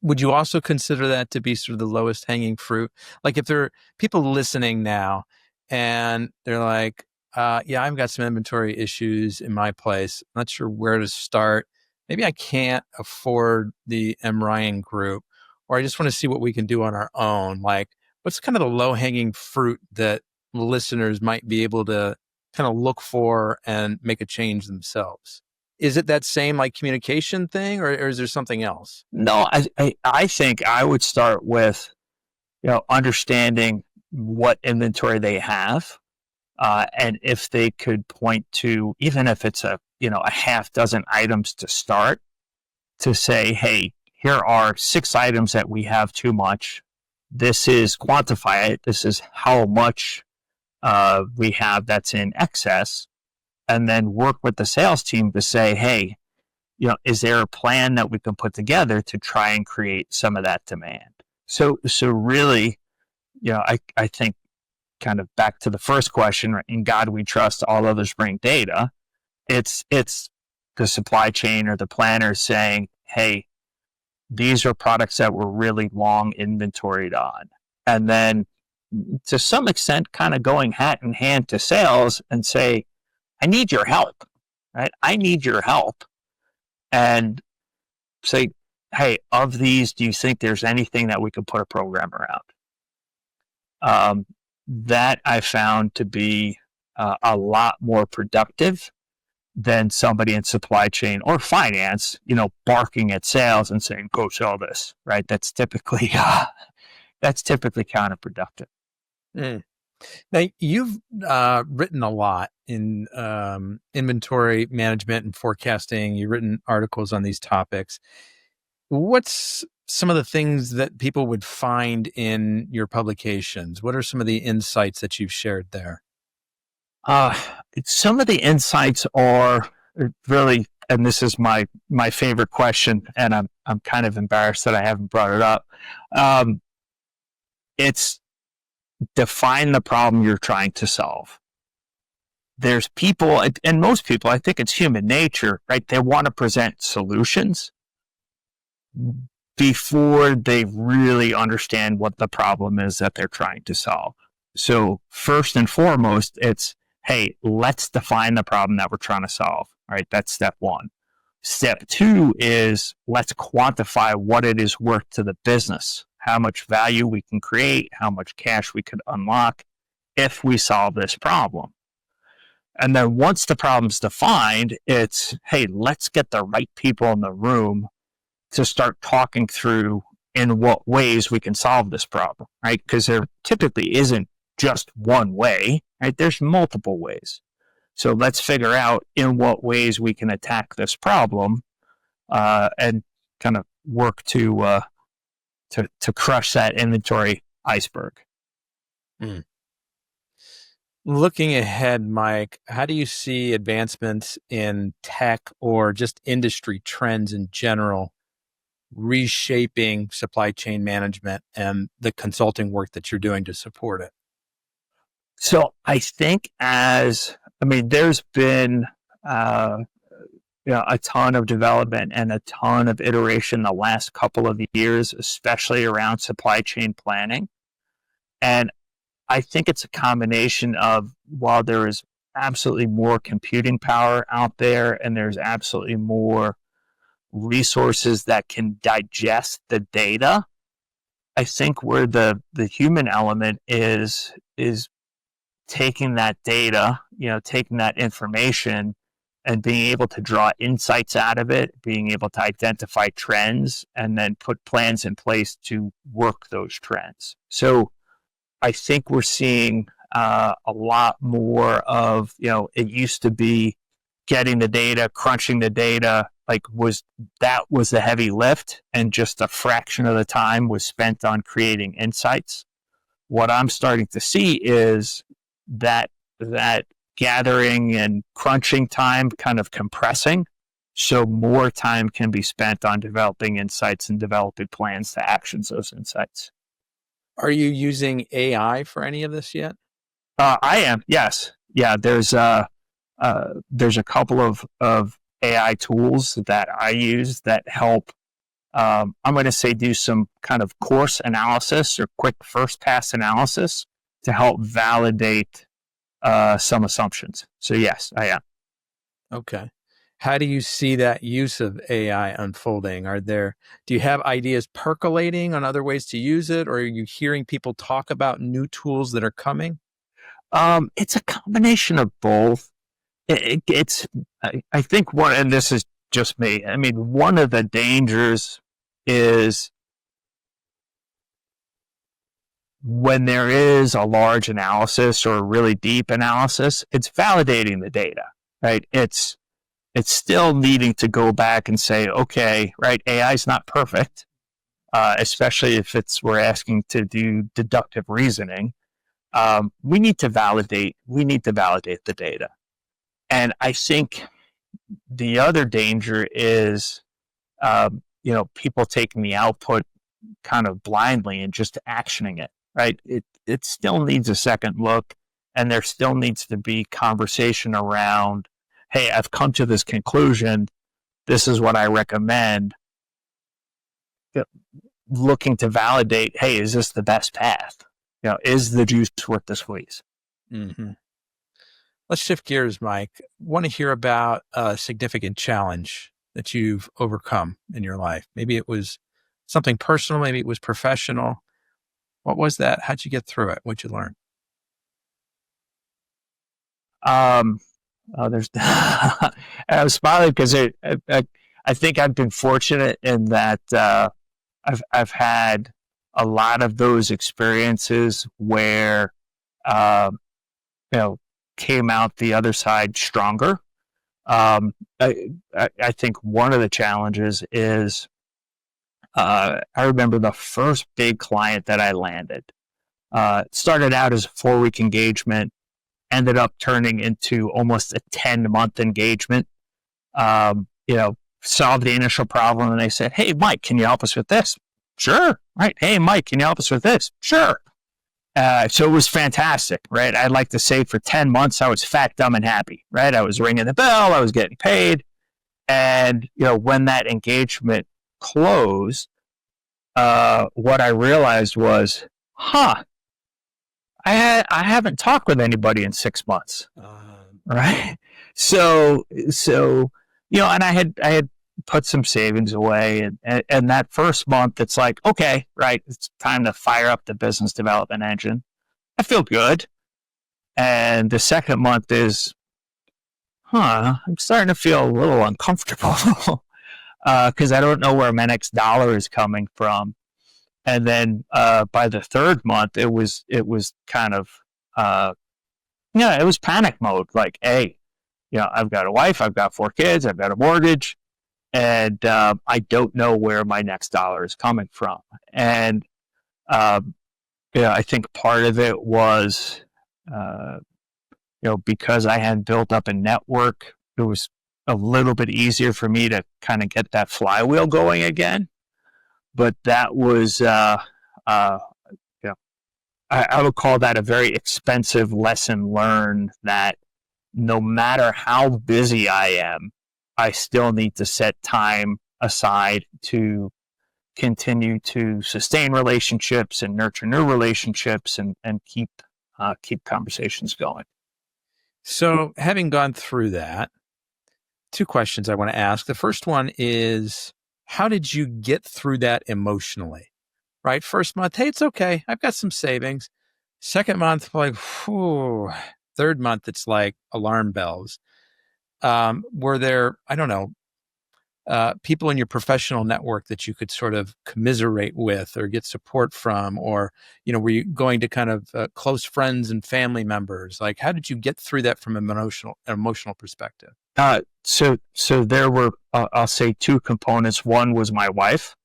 Would you also consider that to be sort of the lowest hanging fruit? Like, if there are people listening now and they're like, yeah, I've got some inventory issues in my place. I'm not sure where to start. Maybe I can't afford the M. Ryan Group, or I just want to see what we can do on our own. Like, what's kind of the low hanging fruit that listeners might be able to kind of look for and make a change themselves? Is it that same like communication thing, or is there something else? No, I think I would start with, understanding what inventory they have. And if they could point to, even if it's a half dozen items to start, to say, hey, here are 6 items that we have too much. This is, quantify it. This is how much we have that's in excess. And then work with the sales team to say, hey, is there a plan that we can put together to try and create some of that demand? So really, I think, kind of back to the first question, right? In God we trust, all others bring data. It's the supply chain or the planner saying, hey, these are products that we're really long inventoried on. And then to some extent, kind of going hat in hand to sales and say, I need your help, right? I need your help. And say, hey, of these, do you think there's anything that we could put a program around? That I found to be a lot more productive than somebody in supply chain or finance, barking at sales and saying, go sell this, right? That's typically counterproductive. Mm. Now, you've written a lot in inventory management and forecasting. You've written articles on these topics. What's some of the things that people would find in your publications? What are some of the insights that you've shared there? Some of the insights are really, and this is my favorite question, and I'm kind of embarrassed that I haven't brought it up. It's define the problem you're trying to solve. There's people, and most people, I think it's human nature, right? They want to present solutions before they really understand what the problem is that they're trying to solve. So first and foremost, it's, hey, let's define the problem that we're trying to solve. right? That's step one. Step two is let's quantify what it is worth to the business, how much value we can create, how much cash we could unlock if we solve this problem. And then once the problem's defined, it's, hey, let's get the right people in the room to start talking through in what ways we can solve this problem, right? Because there typically isn't just one way, right? There's multiple ways. So let's figure out in what ways we can attack this problem and kind of work to crush that inventory iceberg. Mm. Looking ahead, Mike, how do you see advancements in tech or just industry trends in general reshaping supply chain management and the consulting work that you're doing to support it? So I think there's been a ton of development and a ton of iteration the last couple of years, especially around supply chain planning. And I think it's a combination of, while there is absolutely more computing power out there and there's absolutely more resources that can digest the data, I think where the human element is taking that data, taking that information and being able to draw insights out of it, being able to identify trends, and then put plans in place to work those trends. So I think we're seeing a lot more of, it used to be getting the data, crunching the data, was the heavy lift, and just a fraction of the time was spent on creating insights. What I'm starting to see is that gathering and crunching time kind of compressing, so more time can be spent on developing insights and developing plans to action those insights. Are you using AI for any of this yet? I am, yes. Yeah, there's a couple of AI tools that I use that help, I'm going to say, do some kind of course analysis or quick first pass analysis to help validate some assumptions. So yes, I am. Okay. How do you see that use of AI unfolding? Do you have ideas percolating on other ways to use it, or are you hearing people talk about new tools that are coming? It's a combination of both. I think and this is just me, one of the dangers is when there is a large analysis or a really deep analysis, it's validating the data, right? It's still needing to go back and say, okay, right, AI is not perfect, especially if we're asking to do deductive reasoning. We need to validate the data. And I think the other danger is, people taking the output kind of blindly and just actioning it, right? It still needs a second look, and there still needs to be conversation around, hey, I've come to this conclusion. This is what I recommend. Looking to validate, hey, is this the best path? Is the juice worth the squeeze? Mm-hmm. Let's shift gears, Mike. I want to hear about a significant challenge that you've overcome in your life. Maybe it was something personal, maybe it was professional. What was that? How'd you get through it? What'd you learn? There's I was smiling because I think I've been fortunate in that I've had a lot of those experiences where came out the other side stronger. I think one of the challenges is I remember the first big client that I landed. It started out as a 4-week engagement, ended up turning into almost a 10-month engagement. Solved the initial problem, and they said, "Hey, Mike, can you help us with this?" Sure. Right. Hey, Mike, can you help us with this? Sure. So it was fantastic, right? I'd like to say for 10 months, I was fat, dumb, and happy, right? I was ringing the bell, I was getting paid. And, when that engagement closed, what I realized was, I haven't talked with anybody in 6 months, right? So, and I had put some savings away, and that first month, it's like, okay, right, it's time to fire up the business development engine. I feel good. And the second month is, I'm starting to feel a little uncomfortable because I don't know where my next dollar is coming from. And then by the third month, it was kind of, it was panic mode. Like, hey, I've got a wife, I've got 4 kids, I've got a mortgage, and I don't know where my next dollar is coming from. And I think part of it was, because I had built up a network, it was a little bit easier for me to kind of get that flywheel going again. But that was, I would call that a very expensive lesson learned, that no matter how busy I am, I still need to set time aside to continue to sustain relationships and nurture new relationships and keep conversations going. So, having gone through that, 2 questions I want to ask. The first one is, how did you get through that emotionally? Right? First month, hey, it's okay, I've got some savings. Second month, like, whew. Third month, it's like alarm bells. Were there, I don't know, people in your professional network that you could sort of commiserate with or get support from, or were you going to kind of close friends and family members? Like, how did you get through that from an emotional perspective? So there were, I'll say, 2 components. One was my wife.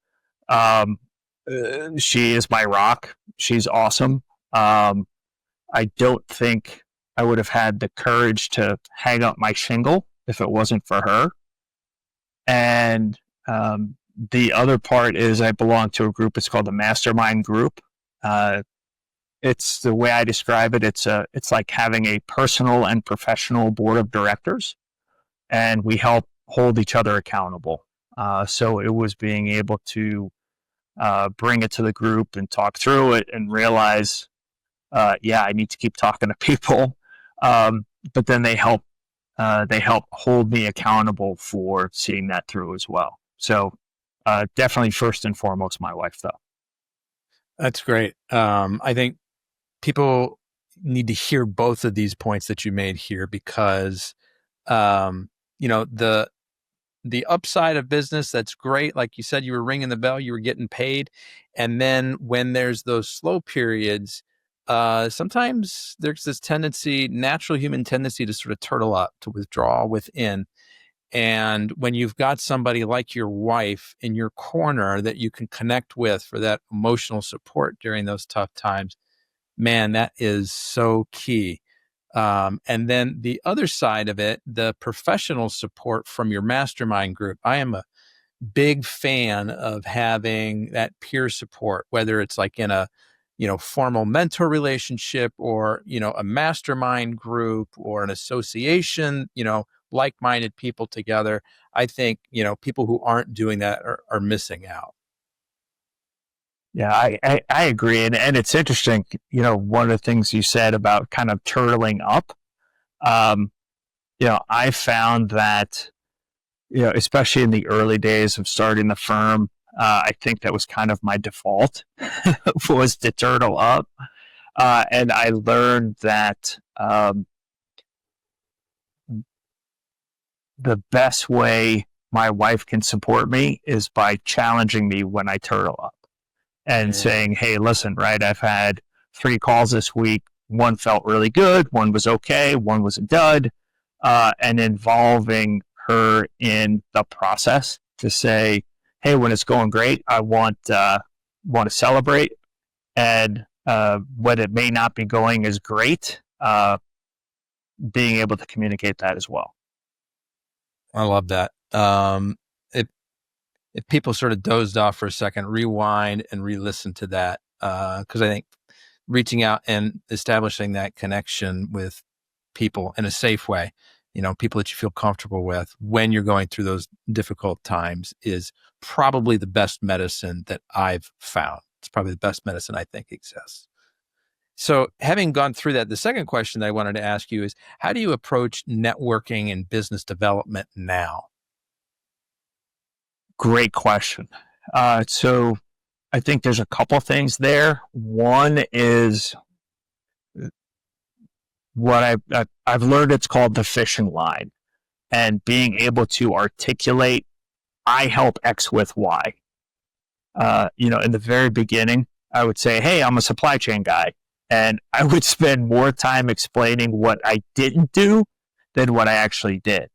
She is my rock. She's awesome. I don't think I would have had the courage to hang up my shingle if it wasn't for her. And the other part is, I belong to a group. It's called the Mastermind Group. It's the way I describe it. It's like having a personal and professional board of directors, and we help hold each other accountable. So it was being able to bring it to the group and talk through it and realize, I need to keep talking to people. But then they help hold me accountable for seeing that through as well. So definitely first and foremost, my wife, though. That's great. I think people need to hear both of these points that you made here, because the upside of business, that's great. Like you said, you were ringing the bell, you were getting paid. And then when there's those slow periods, sometimes there's this tendency, natural human tendency, to sort of turtle up, to withdraw within. And when you've got somebody like your wife in your corner that you can connect with for that emotional support during those tough times, man, that is so key. And then the other side of it, the professional support from your mastermind group. I am a big fan of having that peer support, whether it's like in a, formal mentor relationship, or, a mastermind group or an association, like-minded people together. I think, people who aren't doing that are missing out. Yeah, I agree. And it's interesting, one of the things you said about kind of turtling up, I found that, especially in the early days of starting the firm, I think that was kind of my default was to turtle up. And I learned that the best way my wife can support me is by challenging me when I turtle up and saying, hey, listen, right, I've had 3 calls this week. One felt really good. One was okay. One was a dud. And involving her in the process to say, hey, when it's going great, I want to celebrate. And when it may not be going as great, being able to communicate that as well. I love that. If people sort of dozed off for a second, rewind and re-listen to that, because I think reaching out and establishing that connection with people in a safe way, people that you feel comfortable with when you're going through those difficult times, is probably the best medicine that I've found. It's probably the best medicine I think exists. So having gone through that, the second question that I wanted to ask you is, how do you approach networking and business development now? Great question. So I think there's a couple things there. One is what I've learned, it's called the fishing line, and being able to articulate, I help X with Y. In the very beginning, I would say, hey, I'm a supply chain guy. And I would spend more time explaining what I didn't do than what I actually did.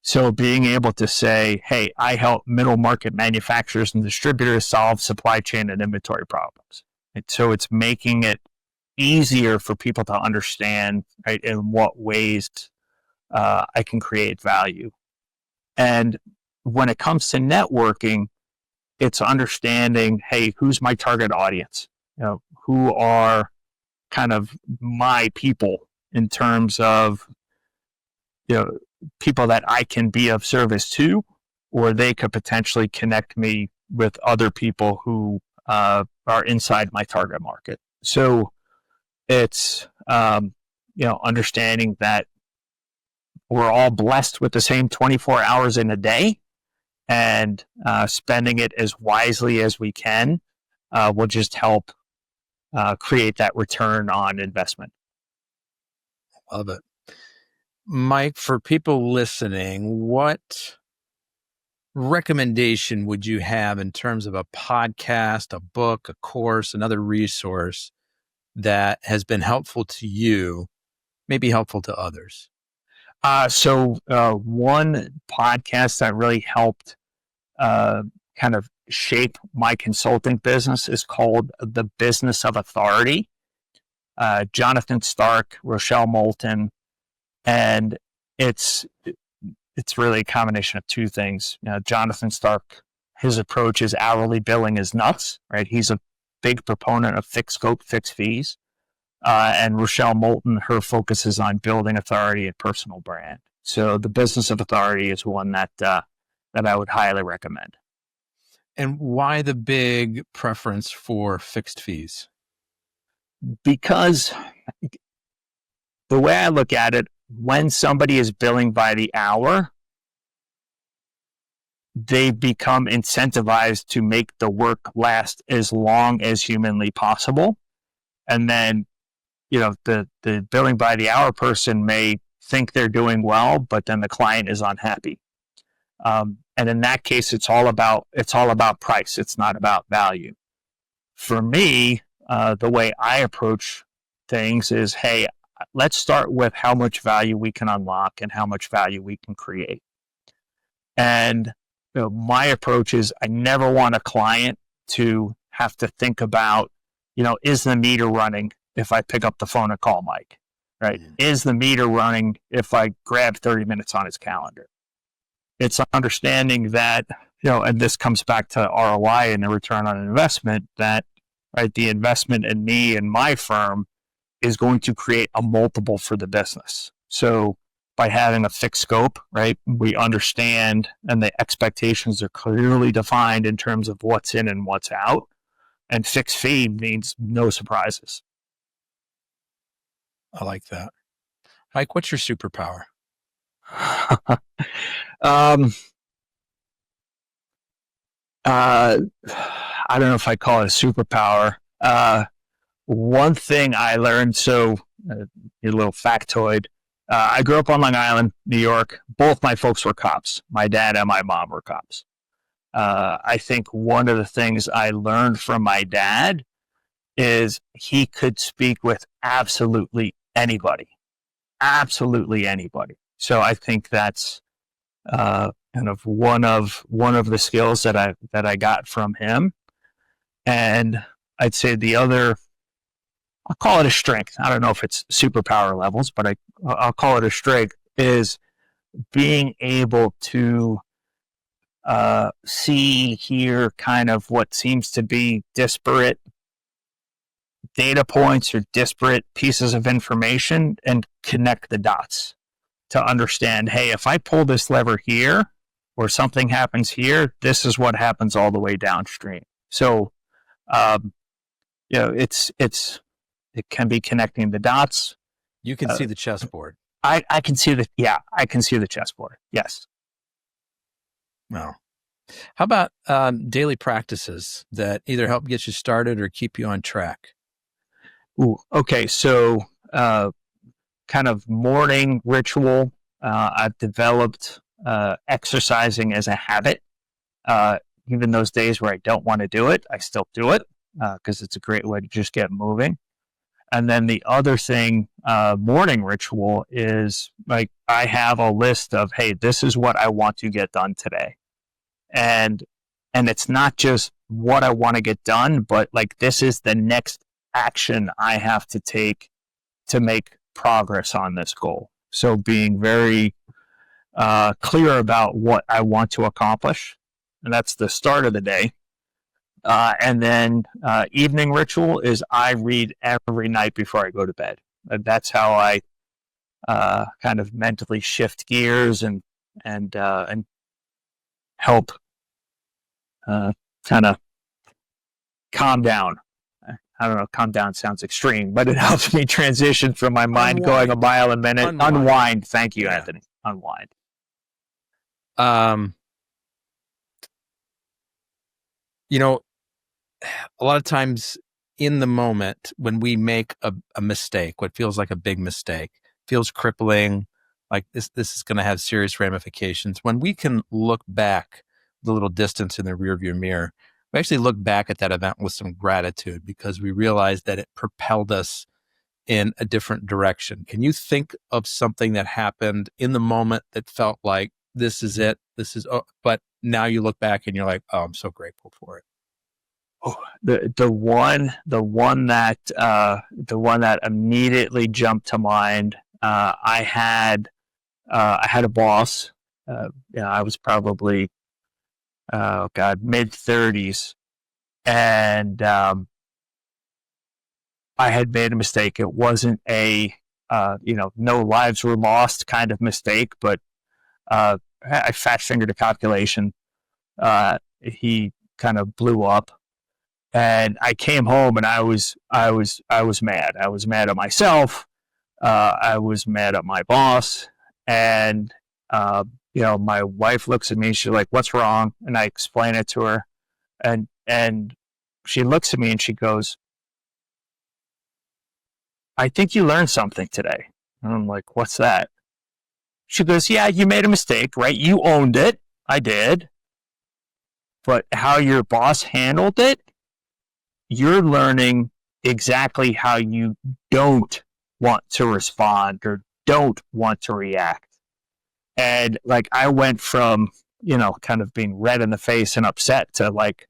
So being able to say, hey, I help middle market manufacturers and distributors solve supply chain and inventory problems. And so it's making it easier for people to understand, right, in what ways I can create value. And when it comes to networking, it's understanding, hey, who's my target audience? Who are kind of my people in terms of, people that I can be of service to, or they could potentially connect me with other people who are inside my target market. So it's, understanding that we're all blessed with the same 24 hours in a day, and spending it as wisely as we can will just help create that return on investment. Love it. Mike, for people listening, what recommendation would you have in terms of a podcast, a book, a course, another resource that has been helpful to you, maybe helpful to others? So one podcast that really helped kind of shape my consulting business is called The Business of Authority. Jonathan Stark, Rochelle Moulton, and it's really a combination of two things. Jonathan Stark, his approach is hourly billing is nuts, right? He's a big proponent of fixed scope, fixed fees. And Rochelle Moulton, her focus is on building authority and personal brand. So The Business of Authority is one that I would highly recommend. And why the big preference for fixed fees? Because the way I look at it, when somebody is billing by the hour, they become incentivized to make the work last as long as humanly possible. And then, the billing by the hour person may think they're doing well, but then the client is unhappy. And in that case, it's all about price. It's not about value. For me, the way I approach things is, hey, let's start with how much value we can unlock and how much value we can create. And my approach is, I never want a client to have to think about, is the meter running if I pick up the phone and call Mike, right? Mm-hmm. Is the meter running if I grab 30 minutes on his calendar? It's understanding that, and this comes back to ROI and the return on investment, that, right, the investment in me and my firm is going to create a multiple for the business. So by having a fixed scope, right, we understand, and the expectations are clearly defined in terms of what's in and what's out. And fixed fee means no surprises. I like that. Mike, what's your superpower? I don't know if I call it a superpower. One thing I learned, a little factoid, I grew up on Long Island, New York. Both my folks were cops. My dad and my mom were cops. I think one of the things I learned from my dad is he could speak with absolutely anybody. So I think that's kind of one of the skills that I got from him. And I'd say the other, I'll call it a strength. I don't know if it's superpower levels, but I'll call it a strength, is being able to see, hear kind of what seems to be disparate data points or disparate pieces of information and connect the dots to understand, hey, if I pull this lever here or something happens here, this is what happens all the way downstream. So, it's It can be connecting the dots. You can see the chessboard. I can see I can see the chessboard. Yes. Well, how about daily practices that either help get you started or keep you on track? Ooh, okay. So, kind of morning ritual. I've developed exercising as a habit. Even those days where I don't want to do it, I still do it because it's a great way to just get moving. And then the other thing, morning ritual is like I have a list of, hey, this is what I want to get done today. And it's not just what I want to get done, but like this is the next action I have to take to make progress on this goal. So being very clear about what I want to accomplish. And that's the start of the day. And then evening ritual is I read every night before I go to bed. That's how I kind of mentally shift gears and help kind of calm down. I don't know, calm down sounds extreme, but it helps me transition from my mind going a mile a minute. Unwind. Thank you, Anthony. Unwind. A lot of times in the moment when we make a mistake, what feels like a big mistake, feels crippling, like this is going to have serious ramifications. When we can look back the little distance in the rearview mirror, we actually look back at that event with some gratitude because we realized that it propelled us in a different direction. Can you think of something that happened in the moment that felt like this is it, but now you look back and you're like, oh, I'm so grateful for it? Oh, the one that immediately jumped to mind. I had a boss. I was probably mid-30s, and I had made a mistake. It wasn't a no lives were lost kind of mistake, but I fat-fingered a calculation. He kind of blew up. And I came home and I was mad. I was mad at myself. I was mad at my boss. And, my wife looks at me and she's like, what's wrong? And I explain it to her. And she looks at me and she goes, I think you learned something today. And I'm like, what's that? She goes, yeah, you made a mistake, right? You owned it. I did. But how your boss handled it, you're learning exactly how you don't want to respond or don't want to react. And like I went from, kind of being red in the face and upset to like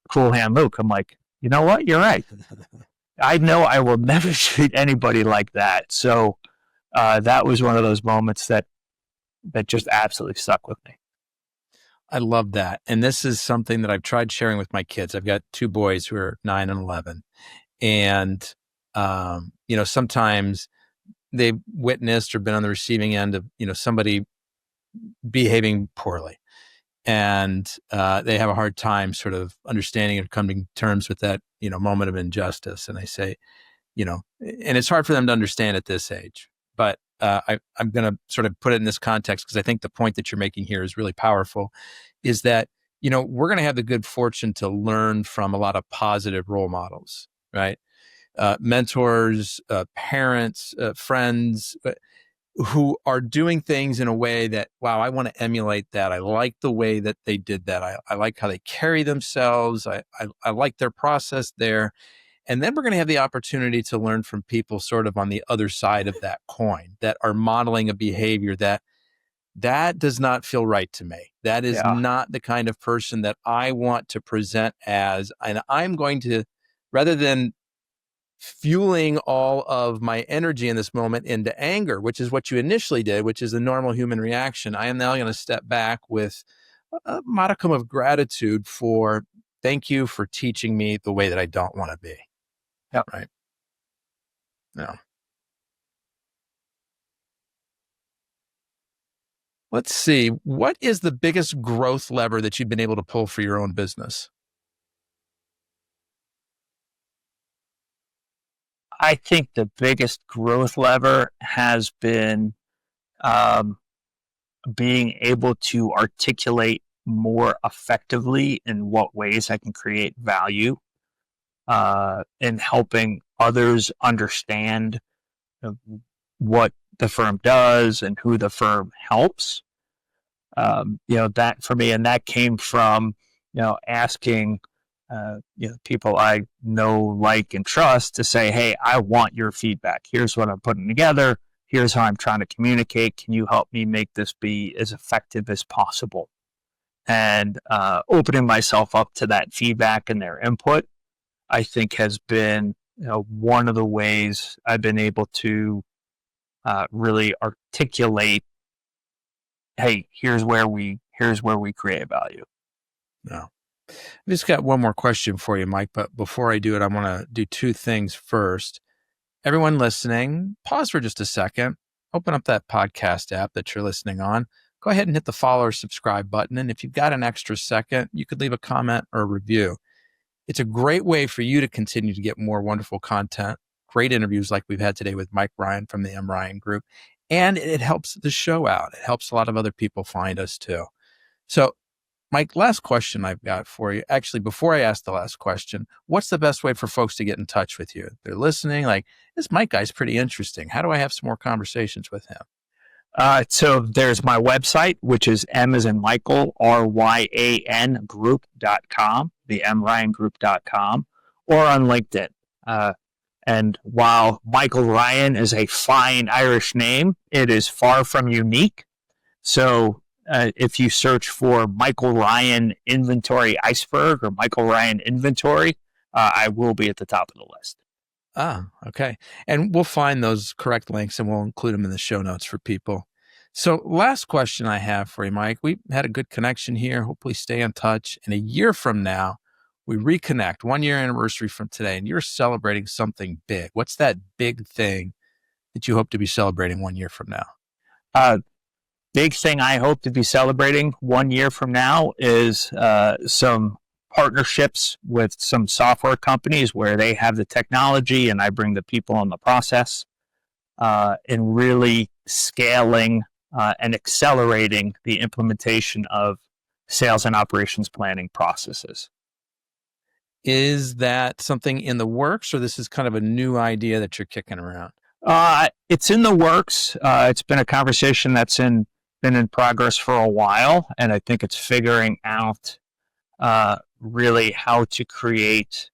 cool hand Luke. I'm like, you know what? You're right. I know I will never treat anybody like that. So that was one of those moments that just absolutely stuck with me. I love that. And this is something that I've tried sharing with my kids. I've got two boys who are 9 and 11. And, sometimes they've witnessed or been on the receiving end of, somebody behaving poorly. And they have a hard time sort of understanding and coming to terms with that, moment of injustice. And I say, and it's hard for them to understand at this age. But I'm going to sort of put it in this context because I think the point that you're making here is really powerful, is that, we're going to have the good fortune to learn from a lot of positive role models, right? Mentors, parents, friends who are doing things in a way that, wow, I want to emulate that. I like the way that they did that. I like how they carry themselves. I like their process there. And then we're going to have the opportunity to learn from people sort of on the other side of that coin that are modeling a behavior that does not feel right to me. That is not the kind of person that I want to present as. And I'm going to, rather than fueling all of my energy in this moment into anger, which is what you initially did, which is a normal human reaction, I am now going to step back with a modicum of gratitude for, thank you for teaching me the way that I don't want to be. Yep. Right. No. Let's see. What is the biggest growth lever that you've been able to pull for your own business? I think the biggest growth lever has been um, being able to articulate more effectively in what ways I can create value in helping others understand what the firm does and who the firm helps. That for me, and that came from, asking, people I know, like, and trust to say, hey, I want your feedback. Here's what I'm putting together. Here's how I'm trying to communicate. Can you help me make this be as effective as possible? And opening myself up to that feedback and their input, I think has been, one of the ways I've been able to really articulate, hey, here's where we create value. No. I've just got one more question for you, Mike, but before I do it, I want to do two things first. Everyone listening, pause for just a second, open up that podcast app that you're listening on, go ahead and hit the follow or subscribe button. And if you've got an extra second, you could leave a comment or a review. It's a great way for you to continue to get more wonderful content, great interviews like we've had today with Mike Ryan from the M. Ryan Group. And it helps the show out. It helps a lot of other people find us too. So, Mike, last question I've got for you. Actually, before I ask the last question, what's the best way for folks to get in touch with you? They're listening, like, this Mike guy's pretty interesting. How do I have some more conversations with him? So there's my website, which is M as in Michael, RYAN group.com, the mryangroup.com, or on LinkedIn. And while Michael Ryan is a fine Irish name, it is far from unique. So if you search for Michael Ryan Inventory Iceberg or Michael Ryan Inventory, I will be at the top of the list. Ah, okay. And we'll find those correct links and we'll include them in the show notes for people. So last question I have for you, Mike. We had a good connection here. Hopefully stay in touch. And a year from now, we reconnect, 1 year anniversary from today, and you're celebrating something big. What's that big thing that you hope to be celebrating 1 year from now? Big thing I hope to be celebrating 1 year from now is some partnerships with some software companies where they have the technology and I bring the people on the process, and really scaling and accelerating the implementation of sales and operations planning processes. Is that something in the works, or this is kind of a new idea that you're kicking around? It's in the works. It's been a conversation that's been in progress for a while, and I think it's figuring out really how to create.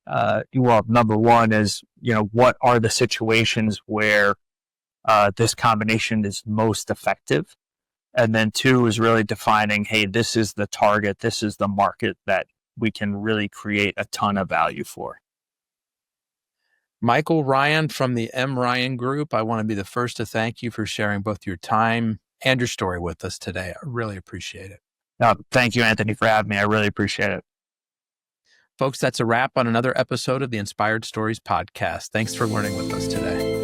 Number one is, what are the situations where this combination is most effective, and then two is really defining, hey, this is the target, this is the market that we can really create a ton of value for. Michael Ryan from the M. Ryan Group, I want to be the first to thank you for sharing both your time and your story with us today. I really appreciate it. Thank you, Anthony, for having me. I really appreciate it. Folks, that's a wrap on another episode of the Inspired Stories podcast. Thanks for learning with us today.